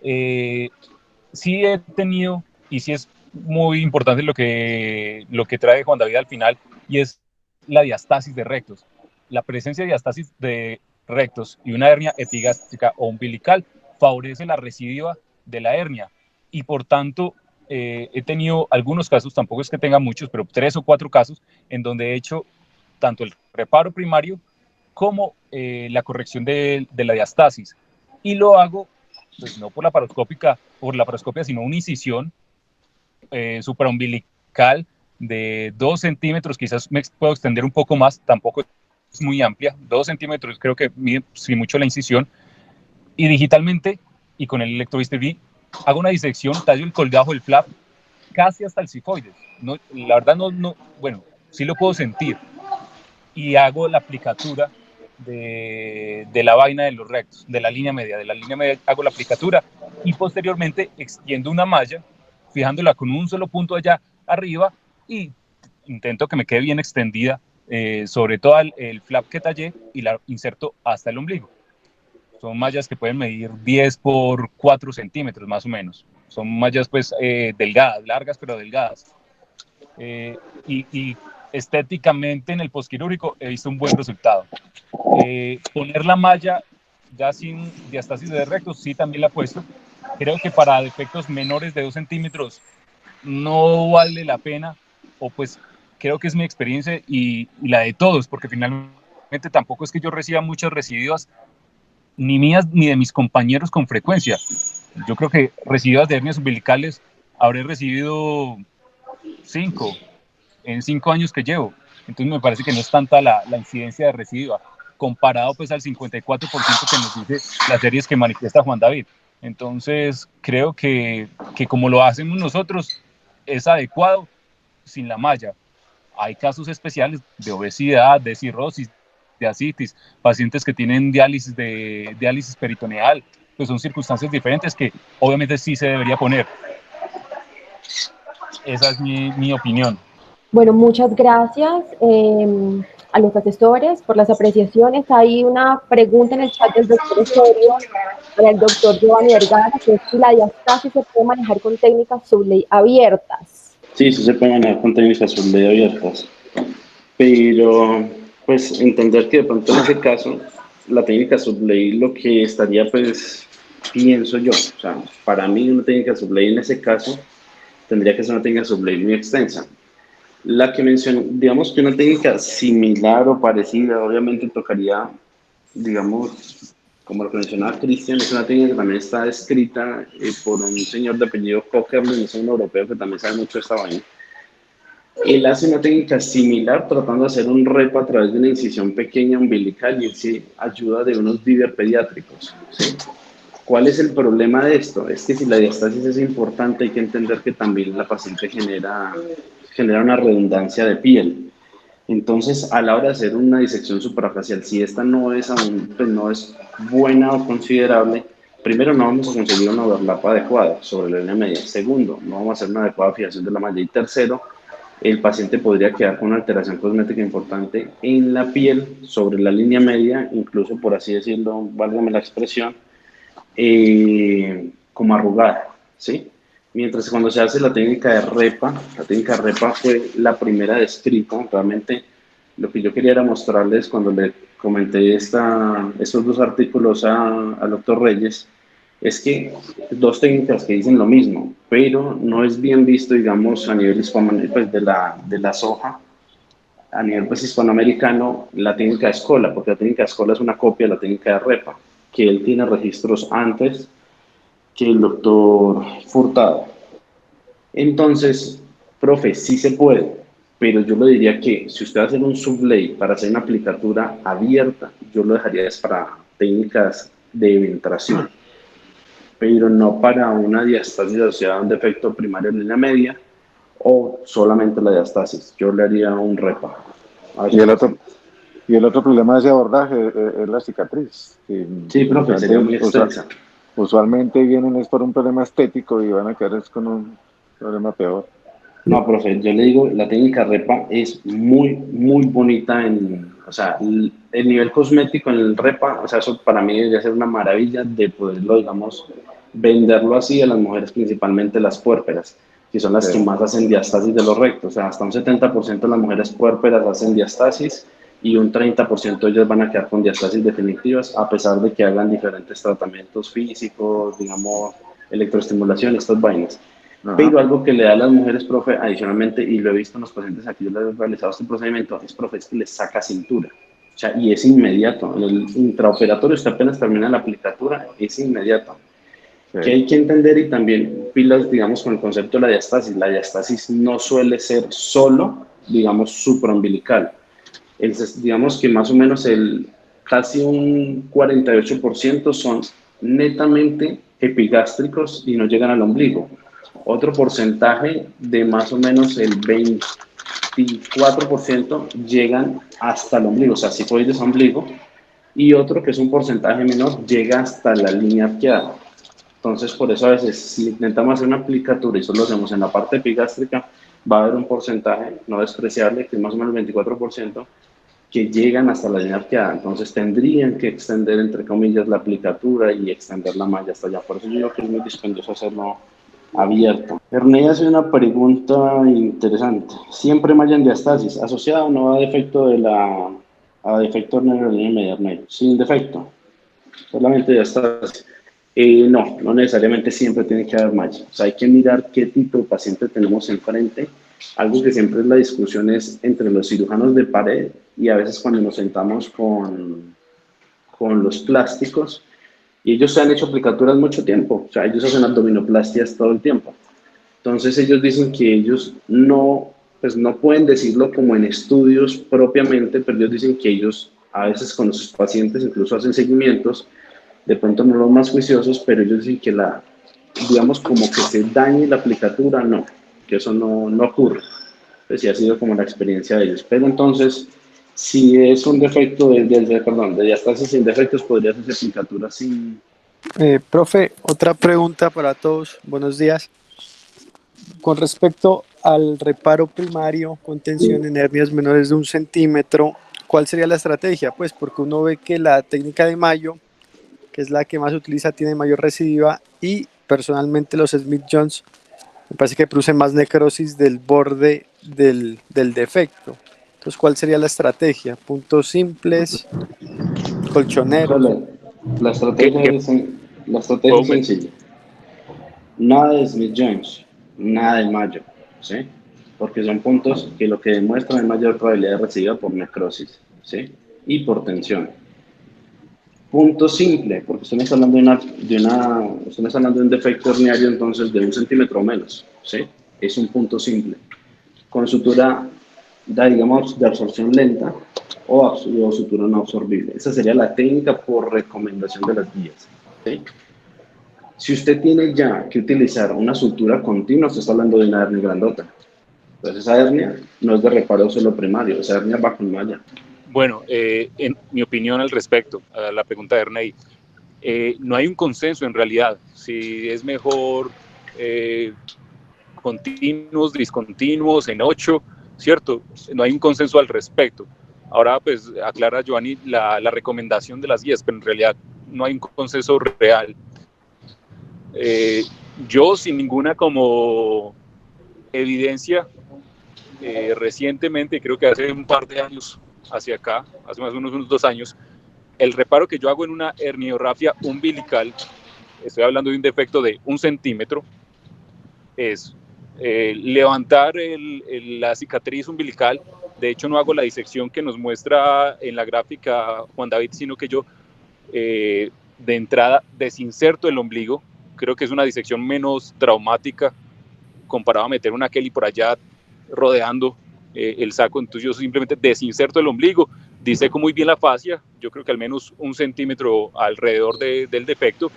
Sí he tenido, y sí es muy importante lo que trae Juan David al final, y es la diastasis de rectos. La presencia de diastasis de rectos y una hernia epigástrica o umbilical favorece la recidiva de la hernia, y por tanto he tenido algunos casos, tampoco es que tenga muchos, pero 3 o 4 casos en donde he hecho tanto el reparo primario como la corrección de la diastasis. Y lo hago, pues no por la paroscopia, sino una incisión supraumbilical de 2 centímetros, quizás me puedo extender un poco más, tampoco es muy amplia, 2 centímetros creo que mide sí, mucho la incisión, y digitalmente y con el electrobisturí hago una disección, tallo el colgajo del flap casi hasta el cifoides. No, la verdad bueno, sí lo puedo sentir, y hago la aplicatura de la vaina de los rectos, de la línea media hago la aplicatura, y posteriormente extiendo una malla, fijándola con un solo punto allá arriba, y intento que me quede bien extendida sobre todo el flap que tallé, y la inserto hasta el ombligo. Son mallas que pueden medir 10 por 4 centímetros más o menos. Son mallas pues delgadas, largas pero delgadas. Y estéticamente en el postquirúrgico he visto un buen resultado. Poner la malla ya sin diastasis de rectos, sí, también la he puesto. Creo que para defectos menores de 2 centímetros no vale la pena, o pues creo que es mi experiencia y la de todos, porque finalmente tampoco es que yo reciba muchas recidivas, ni mías ni de mis compañeros con frecuencia. Yo creo que recidivas de hernias umbilicales habré recibido 5 en 5 años que llevo. Entonces me parece que no es tanta la incidencia de recidiva, comparado pues al 54% que nos dice las series que manifiesta Juan David. Entonces creo que como lo hacemos nosotros es adecuado sin la malla. Hay casos especiales de obesidad, de cirrosis, de ascitis, pacientes que tienen diálisis peritoneal, pues son circunstancias diferentes que obviamente sí se debería poner. Esa es mi opinión. Bueno, muchas gracias a los asesores por las apreciaciones. Hay una pregunta en el chat del doctor Osorio para el doctor Giovanni Vergara, que es si la diastasis se puede manejar con técnicas subley abiertas. Sí, sí se puede manejar con técnicas subley abiertas, pero pues entender que de pronto en ese caso la técnica subley lo que estaría pues, pienso yo, o sea, para mí una técnica subley en ese caso tendría que ser una técnica subley muy extensa. La que mencioné, digamos que una técnica similar o parecida, obviamente tocaría, digamos, como lo que mencionaba Cristian, es una técnica que también está escrita por un señor de apellido Cokerman, es un europeo que también sabe mucho de esta vaina. Él hace una técnica similar tratando de hacer un repo a través de una incisión pequeña umbilical y él sí ayuda de unos Viver pediátricos, ¿sí? ¿Cuál es el problema de esto? Es que si la diastasis es importante hay que entender que también la paciente genera una redundancia de piel. Entonces, a la hora de hacer una disección suprafacial, si esta no es aún, pues no es buena o considerable, primero no vamos a conseguir un overlap adecuado sobre la línea media. Segundo, no vamos a hacer una adecuada fijación de la malla. Y tercero, el paciente podría quedar con una alteración cosmética importante en la piel sobre la línea media, incluso por así decirlo, válgame la expresión, como arrugada, ¿sí? Mientras que cuando se hace la técnica de REPA fue la primera descrita. Realmente lo que yo quería era mostrarles cuando le comenté estos dos artículos al doctor Reyes, es que dos técnicas que dicen lo mismo, pero no es bien visto, digamos, a nivel pues, de la soja, a nivel pues, hispanoamericano, la técnica de Escola, porque la técnica de Escola es una copia de la técnica de REPA, que él tiene registros antes que el doctor Furtado. Entonces, profe, sí se puede, pero yo le diría que si usted va a hacer un sublay para hacer una aplicatura abierta, yo lo dejaría para técnicas de ventración, pero no para una diastasis asociada a un defecto primario en línea media o solamente la diastasis. Yo le haría un repa. Y el otro problema de ese abordaje es la cicatriz. Sí, profe, sería muy extensa. Usualmente vienen es por un problema estético y van a quedar es con un problema peor. No, profe, yo le digo, la técnica REPA es muy, muy bonita o sea, el nivel cosmético en el REPA, o sea, eso para mí debería ser una maravilla de poderlo, digamos, venderlo así a las mujeres, principalmente las puérperas, que son las que más hacen diastasis de los rectos. O sea, hasta un 70% de las mujeres puérperas hacen diastasis y un 30% de ellas van a quedar con diastasis definitivas, a pesar de que hagan diferentes tratamientos físicos, digamos, electroestimulación, estas vainas. Ajá. Pero algo que le da a las mujeres, profe, adicionalmente, y lo he visto en los pacientes aquí, yo les he realizado este procedimiento, es, profe, es que les saca cintura. O sea, y es inmediato. En el intraoperatorio, usted apenas termina la aplicatura, es inmediato. Que hay que entender y también pilas, digamos, con el concepto de la diastasis. La diastasis no suele ser solo, digamos, supraumbilical. Digamos que más o menos casi un 48% son netamente epigástricos y no llegan al ombligo. Otro porcentaje de más o menos el 24% llegan hasta el ombligo, o sea, cifoides ombligo, y otro que es un porcentaje menor llega hasta la línea arqueada. Entonces, por eso a veces, si intentamos hacer una aplicatura y solo lo hacemos en la parte epigástrica, va a haber un porcentaje no despreciable, que es más o menos el 24%, que llegan hasta la línea arqueada. Entonces, tendrían que extender, entre comillas, la aplicatura y extender la malla hasta allá. Por eso yo creo que es muy dispendioso hacerlo abierto. Ernei hace una pregunta interesante. ¿Siempre malla en diastasis? ¿Asociada o no a defecto a defecto media, Ernei? Sin defecto. Solamente diastasis. No, no necesariamente siempre tiene que haber malla. O sea, hay que mirar qué tipo de paciente tenemos enfrente. Algo que siempre es la discusión es entre los cirujanos de pared y a veces cuando nos sentamos con los plásticos, y ellos se han hecho aplicaturas mucho tiempo. O sea, ellos hacen abdominoplastias todo el tiempo. Entonces ellos dicen que ellos no pueden decirlo como en estudios propiamente, pero ellos dicen que ellos a veces con sus pacientes incluso hacen seguimientos, de pronto no los más juiciosos, pero ellos dicen que digamos, como que se dañe la aplicatura, no, que eso no ocurre. Pues sí ha sido como la experiencia de ellos. Pero entonces, si es un defecto de diastasis sin defectos, podría hacerse aplicatura sin... Profe, otra pregunta para todos. Buenos días. Con respecto al reparo primario con tensión en hernias menores de 1 centímetro, ¿cuál sería la estrategia? Pues porque uno ve que la técnica de Mayo, que es la que más se utiliza, tiene mayor recidiva y personalmente los Smith-Jones me parece que producen más necrosis del borde del defecto. Entonces, ¿cuál sería la estrategia? ¿Puntos simples? ¿Colchoneros? La estrategia es sencilla. Nada de Smith-Jones, nada de Mayo, ¿sí? Porque son puntos que lo que demuestran es mayor probabilidad de recidiva por necrosis, ¿sí? Y por tensión. Punto simple, porque usted me está hablando usted me está hablando de un defecto herniario entonces de 1 centímetro o menos, ¿sí? Es un punto simple. Con sutura, digamos, de absorción lenta o sutura no absorbible. Esa sería la técnica por recomendación de las guías, ¿sí? Si usted tiene ya que utilizar una sutura continua, usted está hablando de una hernia grandota. Entonces esa hernia no es de reparo solo primario, esa hernia va con malla. Bueno, en mi opinión al respecto, a la pregunta de Ernei, no hay un consenso en realidad, si es mejor continuos, discontinuos, en 8, ¿cierto? No hay un consenso al respecto. Ahora, pues, aclara Giovanni la recomendación de las guías, pero en realidad no hay un consenso real. Yo, sin ninguna como evidencia, recientemente, creo que hace un par de años hacia acá, hace más o menos unos 2 años, el reparo que yo hago en una herniorrafia umbilical, estoy hablando de un defecto de 1 centímetro, es levantar la cicatriz umbilical. De hecho, no hago la disección que nos muestra en la gráfica Juan David, sino que yo de entrada desinserto el ombligo. Creo que es una disección menos traumática comparado a meter una Kelly por allá rodeando el saco. Entonces yo simplemente desinserto el ombligo, diseco muy bien la fascia, yo creo que al menos 1 centímetro alrededor del defecto,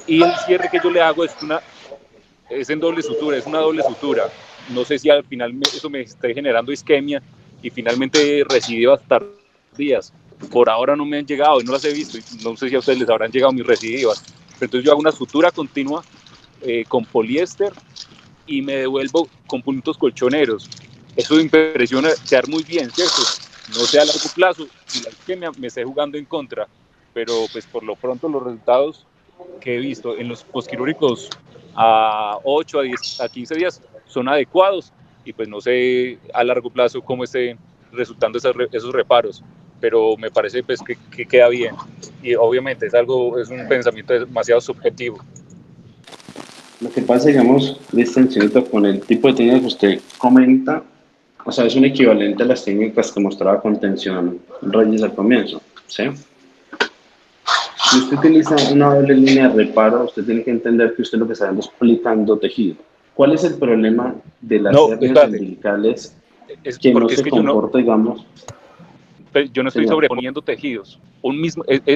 y el cierre que yo le hago es en doble sutura, es una doble sutura. No sé si al final eso me esté generando isquemia y finalmente recidivas tardías. Por ahora no me han llegado y no las he visto, no sé si a ustedes les habrán llegado mis recidivas. Pero entonces yo hago una sutura continua con poliéster y me devuelvo con puntos colchoneros. Eso me impresiona quedar muy bien, ¿cierto? No sé a largo plazo si la isquemia me esté jugando en contra, pero pues por lo pronto los resultados que he visto en los posquirúrgicos a 8, a 10, a 15 días son adecuados, y pues no sé a largo plazo cómo estén resultando esos reparos, pero me parece pues que queda bien, y obviamente es un pensamiento demasiado subjetivo. Lo que pasa, digamos, Cristian, con el tipo de técnica que usted comenta, O sea, es un equivalente a las técnicas que mostraba contención Reyes al comienzo, ¿sí? Si usted utiliza una doble línea de reparo, usted tiene que entender que usted lo que está dando es aplicando tejido. ¿Cuál es el problema de las No, hernias espérate. umbilicales Es que no porque es se que yo no, comporta, digamos? yo no estoy Señor, sobreponiendo tejidos.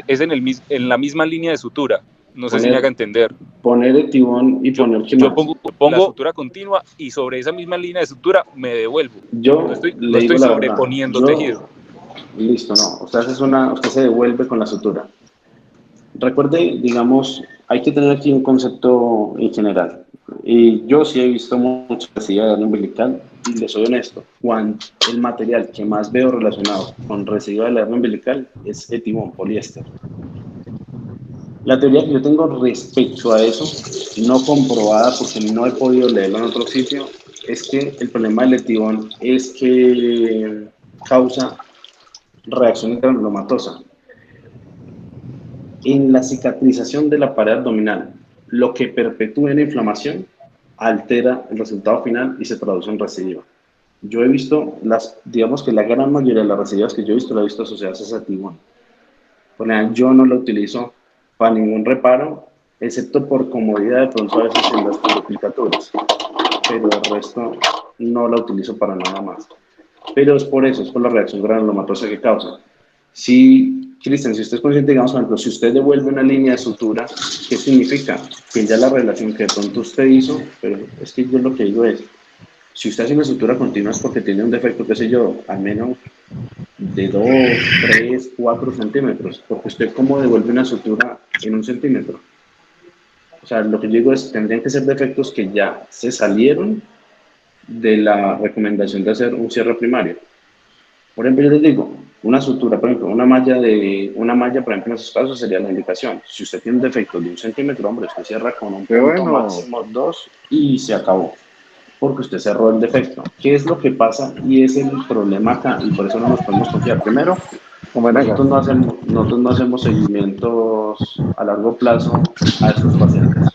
Es en la misma línea de sutura. No sé si me haga poner, entender. poner etibón y Yo, poner qué yo más. pongo la sutura continua y sobre esa misma línea de sutura me devuelvo. No Yo estoy, no le digo estoy la verdad, sobreponiendo tejido. listo, no, usted se devuelve con la sutura. Recuerde, digamos, hay que tener aquí un concepto en general. Y yo sí he visto mucha residuo de hernia umbilical y les soy honesto, el material que más veo relacionado con residuo de la hernia umbilical es etibón, poliéster. La teoría que yo tengo respecto a eso, no comprobada porque no he podido leerlo en otro sitio, es que el problema del etibón es que causa reacción granulomatosa en la cicatrización de la pared abdominal, lo que perpetúa la inflamación, altera el resultado final y se traduce en recidiva. Yo he visto, digamos que la gran mayoría de las recidivas que yo he visto, la he visto asociadas a ese tibón. Por ejemplo, yo no lo utilizo para ningún reparo, excepto por comodidad de pronto a veces en las aplicaturas, pero el resto no la utilizo para nada más. Pero es por eso, es por la reacción granulomatosa que causa. Si, Cristian, si usted es consciente, digamos, por ejemplo, si usted devuelve una línea de sutura, ¿qué significa? Que ya la relación que de pronto usted hizo, pero es que yo lo que digo es, si usted hace una sutura continua es porque tiene un defecto, qué sé yo, al menos de 2, 3, 4 centímetros, porque usted cómo devuelve una sutura en 1 centímetro. O sea, lo que yo digo es, tendrían que ser defectos que ya se salieron de la recomendación de hacer un cierre primario. Por ejemplo, yo les digo, una sutura, por ejemplo, una malla, por ejemplo, en esos casos sería la indicación. Si usted tiene un defecto de 1 centímetro, hombre, usted cierra con un punto, máximo 2 y se acabó. Porque usted cerró el defecto. ¿Qué es lo que pasa? Y es el problema acá, y por eso no nos podemos confiar. Primero, nosotros no hacemos seguimientos a largo plazo a estos pacientes.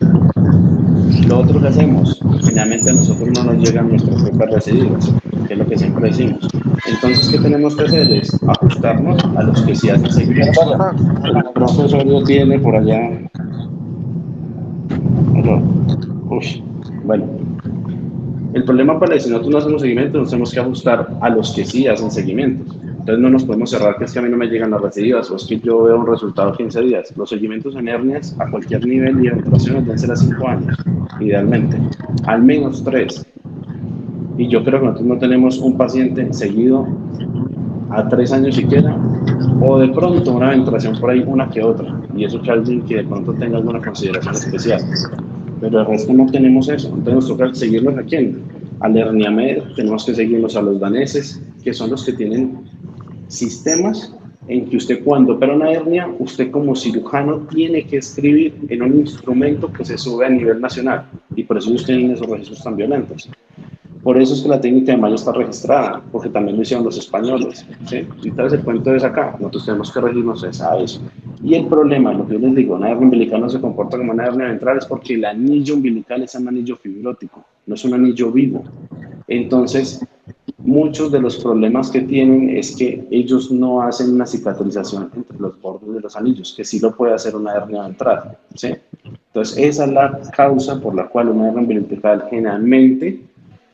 Lo otro que hacemos, generalmente a nosotros no nos llegan nuestras propias residuos, que es lo que siempre decimos. Entonces, ¿qué tenemos que hacer? Es ajustarnos a los que sí hacen seguimiento. El profesor tiene por allá. Uy, bueno. El problema para si nosotros no hacemos seguimiento, nos tenemos que ajustar a los que sí hacen seguimientos. Entonces no nos podemos cerrar que es que a mí no me llegan las recididas o es que yo veo un resultado 15 días. Los seguimientos en hernias a cualquier nivel y eventuaciones deben ser a 5 años, idealmente. Al menos 3. Y yo creo que nosotros no tenemos un paciente seguido a 3 años siquiera, o de pronto una eventuación por ahí, una que otra. Y eso que alguien que de pronto tenga alguna consideración especial. Pero el resto no tenemos eso. Entonces nos toca seguirlos a quién. Al Herniamed, tenemos que seguirlos a los daneses, que son los que tienen sistemas en que usted cuando opera una hernia, usted como cirujano tiene que escribir en un instrumento que se sube a nivel nacional. Y por eso usted tiene esos registros tan violentos. Por eso es que la técnica de Mayo está registrada, porque también lo hicieron los españoles, ¿sí? Y tal vez el cuento es acá, nosotros tenemos que regirnos a eso. Y el problema, lo que yo les digo, una hernia umbilical no se comporta como una hernia ventral, es porque el anillo umbilical es un anillo fibrótico, no es un anillo vivo. Entonces, muchos de los problemas que tienen es que ellos no hacen una cicatrización entre los bordes de los anillos, que sí lo puede hacer una hernia ventral, ¿sí? Entonces, esa es la causa por la cual una hernia umbilical generalmente,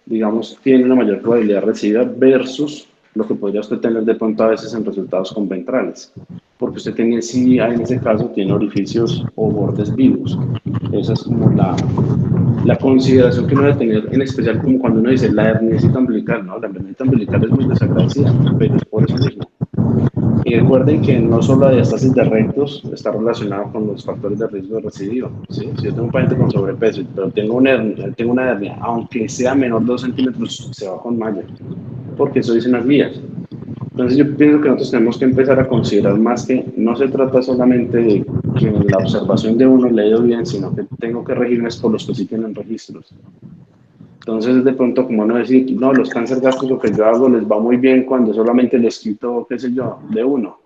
digamos, tiene una mayor probabilidad de recibida versus lo que podría usted tener de pronto a veces en resultados con ventrales. Porque usted tiene, sí, en ese caso, tiene orificios o bordes vivos. Esa es como la consideración que uno debe tener, en especial como cuando uno dice la herniecita umbilical, ¿no? La herniecita umbilical es muy desagradecida, pero es por eso mismo. Y recuerden que no solo la diástasis de rectos está relacionado con los factores de riesgo de recidivo, ¿sí? Si yo tengo un paciente con sobrepeso, pero tengo una hernia, aunque sea menor de 2 centímetros, se va con malla, porque eso dicen las guías. Entonces yo pienso que nosotros tenemos que empezar a considerar más que no se trata solamente de que la observación de uno le ha ido bien, sino que tengo que regirme por los que sí tienen registros. Entonces, de pronto, como no decir, no, los cáncer gástricos que yo hago les va muy bien cuando solamente les quito, qué sé yo, de uno.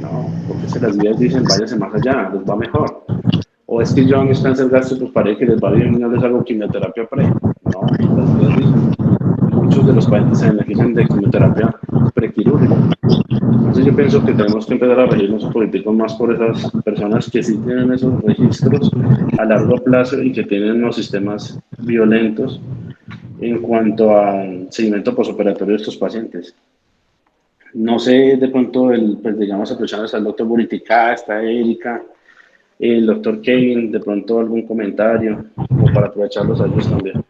No, porque si las guías dicen, váyase más allá, les va mejor. O es que yo a mis cáncer gástricos parece que les va bien y no les hago quimioterapia pre. No, las guías dicen, muchos de los pacientes se benefician de quimioterapia prequirúrgica. Entonces yo pienso que tenemos que empezar a regirnos un poquitico más por esas personas que sí tienen esos registros a largo plazo y que tienen unos sistemas violentos en cuanto al seguimiento postoperatorio de estos pacientes. No sé, de pronto, pues digamos, aprovechando al doctor Buritica, está Erika, el doctor Kevin, de pronto algún comentario, como para aprovecharlos a ellos también.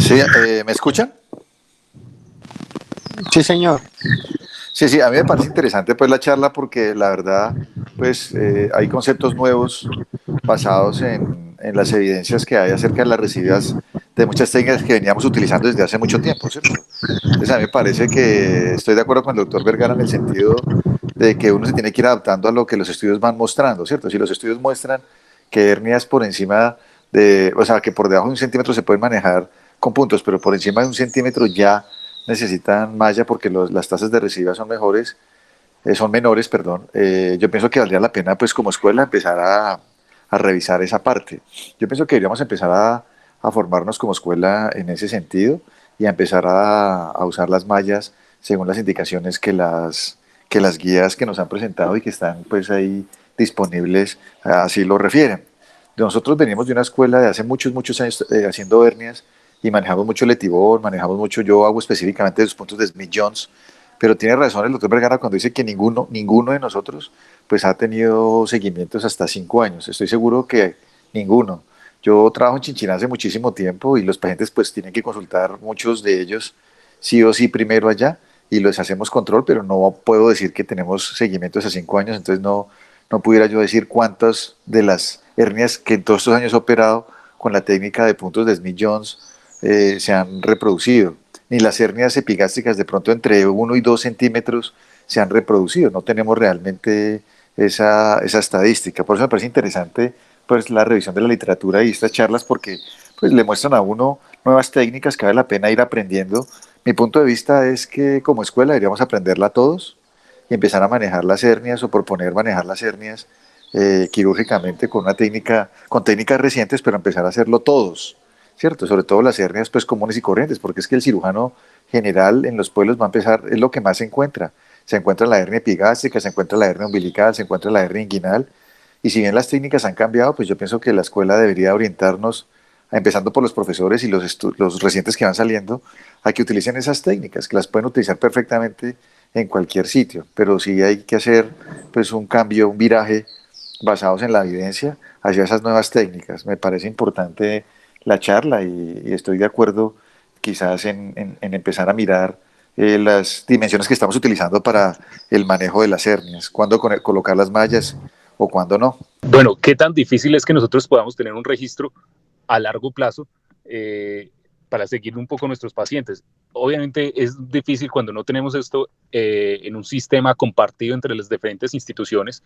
Sí, ¿me escuchan? Sí, señor. Sí, sí, a mí me parece interesante pues la charla porque la verdad pues hay conceptos nuevos basados en las evidencias que hay acerca de las residuas de muchas técnicas que veníamos utilizando desde hace mucho tiempo, ¿cierto? Entonces a mí me parece que estoy de acuerdo con el doctor Vergara en el sentido de que uno se tiene que ir adaptando a lo que los estudios van mostrando, ¿cierto? Si los estudios muestran que hernias por encima de, o sea, que por debajo de 1 centímetro se pueden manejar con puntos, pero por encima de 1 centímetro ya necesitan malla porque las tasas de recidiva son mejores, son menores, perdón. Yo pienso que valdría la pena, pues como escuela, empezar a revisar esa parte. Yo pienso que deberíamos empezar a formarnos como escuela en ese sentido y a empezar a usar las mallas según las indicaciones que las guías que nos han presentado y que están pues ahí disponibles así lo refieren. Nosotros venimos de una escuela de hace muchos, muchos años haciendo hernias y manejamos mucho el Letibor, manejamos mucho, yo hago específicamente los puntos de Smith-Jones, pero tiene razón el doctor Vergara cuando dice que ninguno de nosotros pues ha tenido seguimientos hasta 5 años. Estoy seguro que ninguno. Yo trabajo en Chinchiná hace muchísimo tiempo y los pacientes pues tienen que consultar, muchos de ellos sí o sí primero allá y les hacemos control, pero no puedo decir que tenemos seguimientos a 5 años, entonces no pudiera yo decir cuántas de las hernias que en todos estos años he operado con la técnica de puntos de Smith-Jones se han reproducido, ni las hernias epigástricas de pronto entre 1 y 2 centímetros se han reproducido. No tenemos realmente esa estadística. Por eso me parece interesante pues, la revisión de la literatura y estas charlas porque pues, le muestran a uno nuevas técnicas que vale la pena ir aprendiendo. Mi punto de vista es que como escuela deberíamos aprenderla todos y empezar a manejar las hernias o proponer manejar las hernias quirúrgicamente con una técnica, con técnicas recientes, pero empezar a hacerlo todos. ¿Cierto? Sobre todo las hernias pues comunes y corrientes, porque es que el cirujano general en los pueblos va a empezar, es lo que más se encuentra. Se encuentra la hernia epigástrica, se encuentra la hernia umbilical, se encuentra la hernia inguinal, y si bien las técnicas han cambiado, pues yo pienso que la escuela debería orientarnos, empezando por los profesores y los recientes que van saliendo, a que utilicen esas técnicas, que las pueden utilizar perfectamente en cualquier sitio, pero sí hay que hacer pues un cambio, un viraje basados en la evidencia hacia esas nuevas técnicas. Me parece importante la charla y estoy de acuerdo quizás en empezar a mirar las dimensiones que estamos utilizando para el manejo de las hernias, cuándo colocar las mallas o cuándo no. Bueno, ¿qué tan difícil es que nosotros podamos tener un registro a largo plazo para seguir un poco nuestros pacientes? Obviamente es difícil cuando no tenemos esto en un sistema compartido entre las diferentes instituciones.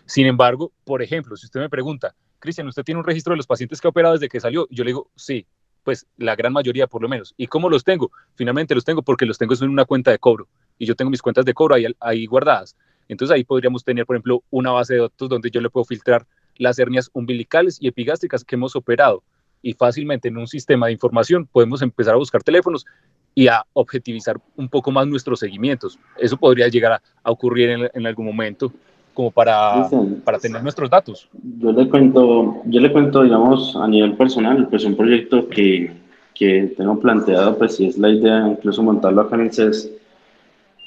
Sin embargo, por ejemplo, si usted me pregunta, Cristian, ¿usted tiene un registro de los pacientes que ha operado desde que salió? Yo le digo, sí, pues la gran mayoría por lo menos. ¿Y cómo los tengo? Finalmente los tengo porque los tengo en una cuenta de cobro y yo tengo mis cuentas de cobro ahí guardadas. Entonces ahí podríamos tener, por ejemplo, una base de datos donde yo le puedo filtrar las hernias umbilicales y epigástricas que hemos operado y fácilmente en un sistema de información podemos empezar a buscar teléfonos y a objetivizar un poco más nuestros seguimientos. Eso podría llegar a ocurrir en algún momento como para tener nuestros datos. Yo le cuento, digamos, a nivel personal, pues un proyecto que tengo planteado, pues si es la idea incluso montarlo acá en el CES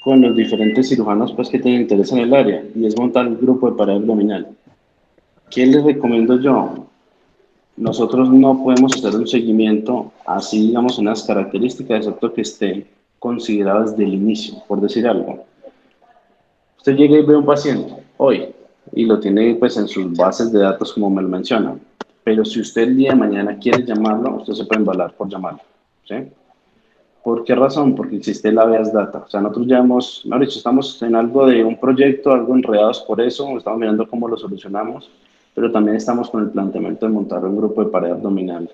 con los diferentes cirujanos pues que tienen interés en el área y es montar un grupo de pared abdominal. ¿Qué les recomiendo yo? Nosotros no podemos hacer un seguimiento así, digamos, unas características, excepto que esté considerado desde el inicio, por decir algo. Usted llega y ve a un paciente hoy y lo tiene pues en sus bases de datos como me lo menciona, pero si usted el día de mañana quiere llamarlo, usted se puede embalar por llamarlo, ¿sí? ¿Por qué razón? Porque existe el habeas data. O sea, nosotros ya hemos, mejor dicho, estamos en algo de un proyecto, algo enredados por eso, estamos mirando cómo lo solucionamos, pero también estamos con el planteamiento de montar un grupo de pared abdominal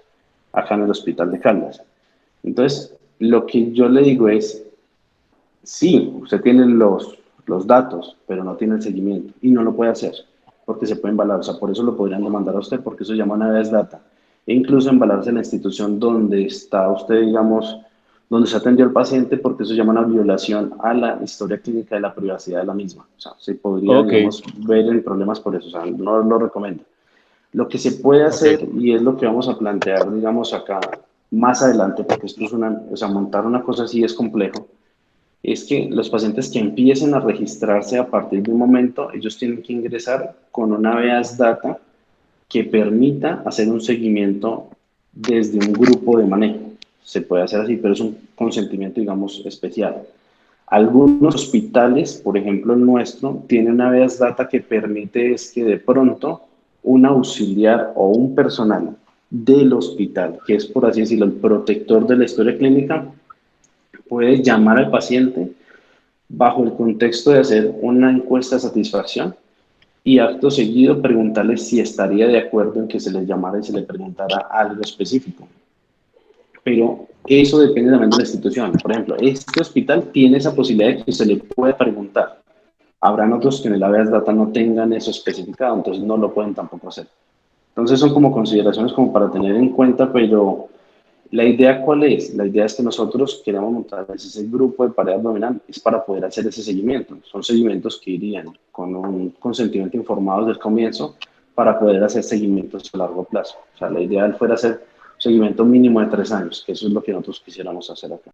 acá en el Hospital de Caldas. Entonces, lo que yo le digo es, sí, usted tiene los datos, pero no tiene el seguimiento y no lo puede hacer. porque se puede embalar, o sea, por eso lo podrían demandar a usted, porque eso se llama una habeas data. E incluso embalarse en la institución donde está usted, digamos, donde se atendió al paciente, porque eso se llama una violación a la historia clínica de la privacidad de la misma. O sea, se podría, Ok, digamos, ver en problemas por eso, o sea, no lo recomiendo. Lo que se puede ok. hacer, y es lo que vamos a plantear, digamos, acá más adelante, porque esto es una, o sea, montar una cosa así es complejo, es que los pacientes que empiecen a registrarse a partir de un momento, ellos tienen que ingresar con una habeas data que permita hacer un seguimiento desde un grupo de manejo. Se puede hacer así, pero es un consentimiento, digamos, especial. Algunos hospitales, por ejemplo el nuestro, tienen una habeas data que permite es que de pronto un auxiliar o un personal del hospital, que es por así decirlo el protector de la historia clínica, puede llamar al paciente bajo el contexto de hacer una encuesta de satisfacción y acto seguido preguntarle si estaría de acuerdo en que se le llamara y se le preguntara algo específico. Pero eso depende también de la institución. Por ejemplo, este hospital tiene esa posibilidad de que se le puede preguntar. Habrán otros que en el habeas data no tengan eso especificado, entonces no lo pueden tampoco hacer. Entonces son como consideraciones como para tener en cuenta, pero la idea ¿cuál es? La idea es que nosotros queremos montar ese grupo de pared abdominal, es para poder hacer ese seguimiento. Son seguimientos que irían con un consentimiento informado desde el comienzo para poder hacer seguimientos a largo plazo. O sea, la idea fuera hacer un seguimiento mínimo de 3 años, que eso es lo que nosotros quisiéramos hacer acá.